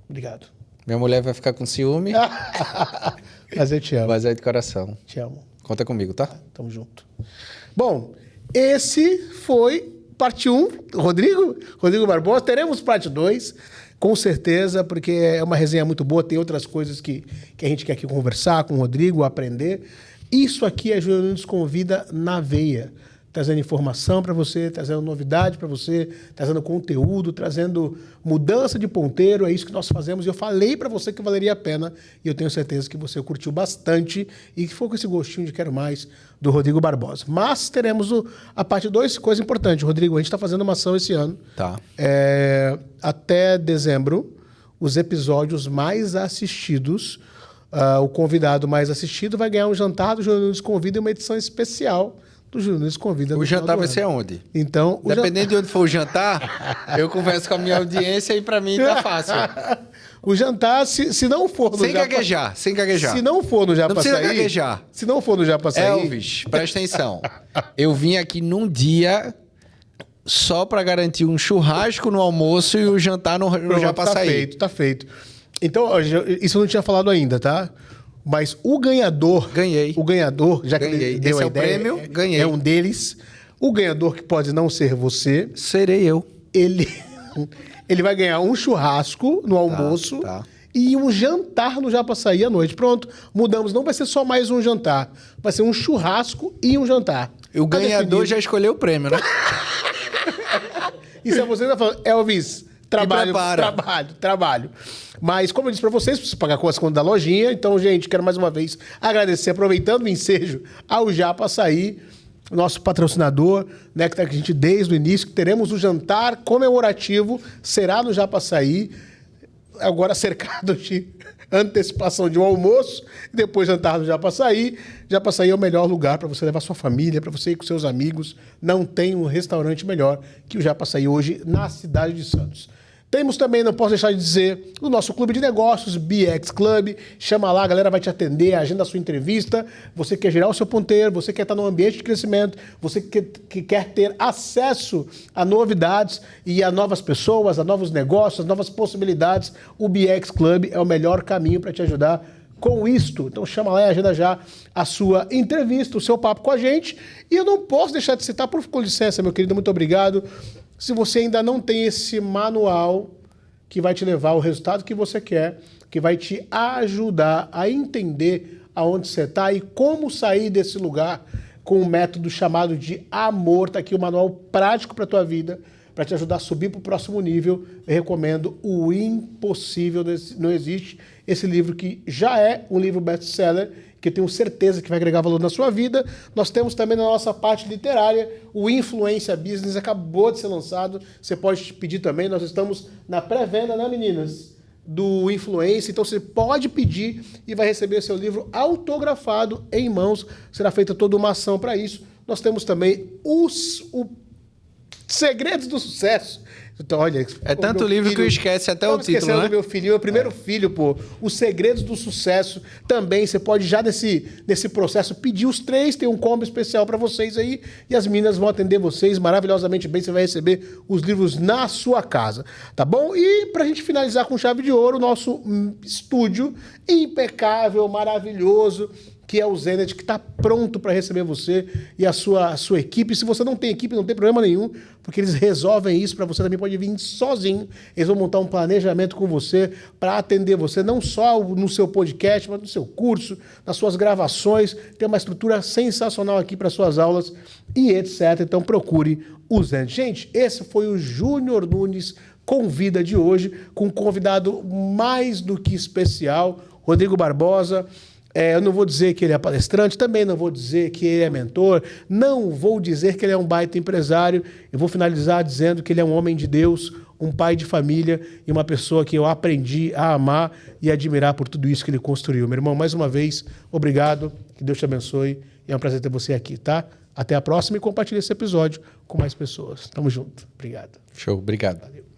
Obrigado. Minha mulher vai ficar com ciúme. Mas eu te amo. Mas é de coração. Te amo. Conta comigo, tá? Tamo junto. Bom, esse foi parte 1. Rodrigo Barbosa. Teremos parte 2, com certeza, porque é uma resenha muito boa. Tem outras coisas que a gente quer aqui conversar com o Rodrigo, aprender. Isso aqui é Júnior Nunes Convida na veia. Trazendo informação para você, trazendo novidade para você, trazendo conteúdo, trazendo mudança de ponteiro. É isso que nós fazemos. E eu falei para você que valeria a pena. E eu tenho certeza que você curtiu bastante e que foi com esse gostinho de quero mais do Rodrigo Barbosa. Mas teremos a parte 2, coisa importante. Rodrigo, a gente está fazendo uma ação esse ano. Tá. Até dezembro, os episódios mais assistidos, o convidado mais assistido vai ganhar um jantar do Júnior Nunes Convida e uma edição especial do Júnior Nunes Convida. O jantar vai ser aonde? Então, dependendo de onde for o jantar, eu converso com a minha audiência e para mim tá fácil. O jantar, se não for no sem gaguejar. Se não for no Japa Açaí... Não precisa gaguejar. Se não for no Japa Açaí... Elvis, presta atenção. Eu vim aqui num dia só para garantir um churrasco no almoço e o jantar no Japa Açaí. Tá feito. Então, isso eu não tinha falado ainda, tá? Mas o ganhador... Ganhei. O ganhador, já que ele deu Esse a é ideia... o prêmio, ganhei. É um deles. O ganhador, que pode não ser você... Serei eu. Ele vai ganhar um churrasco no almoço e um jantar no Japa Açaí à noite. Pronto, mudamos. Não vai ser só mais um jantar. Vai ser um churrasco e um jantar. O ganhador já escolheu o prêmio, né? Isso é você que tá falando. Elvis, trabalho. Mas, como eu disse para vocês, preciso pagar com as contas da lojinha. Então, gente, quero mais uma vez agradecer, aproveitando o ensejo, ao Japa Açaí, nosso patrocinador, né, que tá com a gente desde o início, que teremos o jantar comemorativo, será no Japa Açaí, agora cercado de antecipação de um almoço, depois jantar no Japa Açaí. Japa Açaí é o melhor lugar para você levar sua família, para você ir com seus amigos. Não tem um restaurante melhor que o Japa Açaí hoje na cidade de Santos. Temos também, não posso deixar de dizer, o nosso clube de negócios, BX Club. Chama lá, a galera vai te atender, agenda a sua entrevista. Você quer gerar o seu ponteiro, você quer estar num ambiente de crescimento, você que quer ter acesso a novidades e a novas pessoas, a novos negócios, a novas possibilidades. O BX Club é o melhor caminho para te ajudar com isto. Então chama lá e agenda já a sua entrevista, o seu papo com a gente. E eu não posso deixar de citar, com licença, meu querido, muito obrigado. Se você ainda não tem esse manual que vai te levar ao resultado que você quer, que vai te ajudar a entender aonde você está e como sair desse lugar com um método chamado de amor, tá aqui o manual prático para a tua vida, para te ajudar a subir para o próximo nível, eu recomendo O Impossível Não Existe, esse livro que já é um livro best-seller, que eu tenho certeza que vai agregar valor na sua vida. Nós temos também na nossa parte literária o Influência Business, acabou de ser lançado, você pode pedir também, nós estamos na pré-venda, né, meninas? Do Influência, então você pode pedir e vai receber seu livro autografado em mãos, será feita toda uma ação para isso. Nós temos também os Segredos do Sucesso. Então, olha, é tanto livro filho, que eu esquece até o título, né? Do meu filho, meu primeiro filho, pô. Os Segredos do Sucesso também. Você pode já nesse processo pedir os 3, tem um combo especial para vocês aí e as meninas vão atender vocês maravilhosamente bem. Você vai receber os livros na sua casa, tá bom? E pra gente finalizar com chave de ouro, o nosso estúdio impecável, maravilhoso, que é o Zenit, que está pronto para receber você e a sua equipe. Se você não tem equipe, não tem problema nenhum, porque eles resolvem isso para você, também pode vir sozinho. Eles vão montar um planejamento com você para atender você, não só no seu podcast, mas no seu curso, nas suas gravações. Tem uma estrutura sensacional aqui para suas aulas e etc. Então procure o Zenit. Gente, esse foi o Júnior Nunes Convida de hoje, com um convidado mais do que especial, Rodrigo Barbosa. Eu não vou dizer que ele é palestrante, também não vou dizer que ele é mentor, não vou dizer que ele é um baita empresário. Eu vou finalizar dizendo que ele é um homem de Deus, um pai de família e uma pessoa que eu aprendi a amar e admirar por tudo isso que ele construiu. Meu irmão, mais uma vez, obrigado, que Deus te abençoe e é um prazer ter você aqui, tá? Até a próxima e compartilhe esse episódio com mais pessoas. Tamo junto. Obrigado. Show, obrigado. Valeu.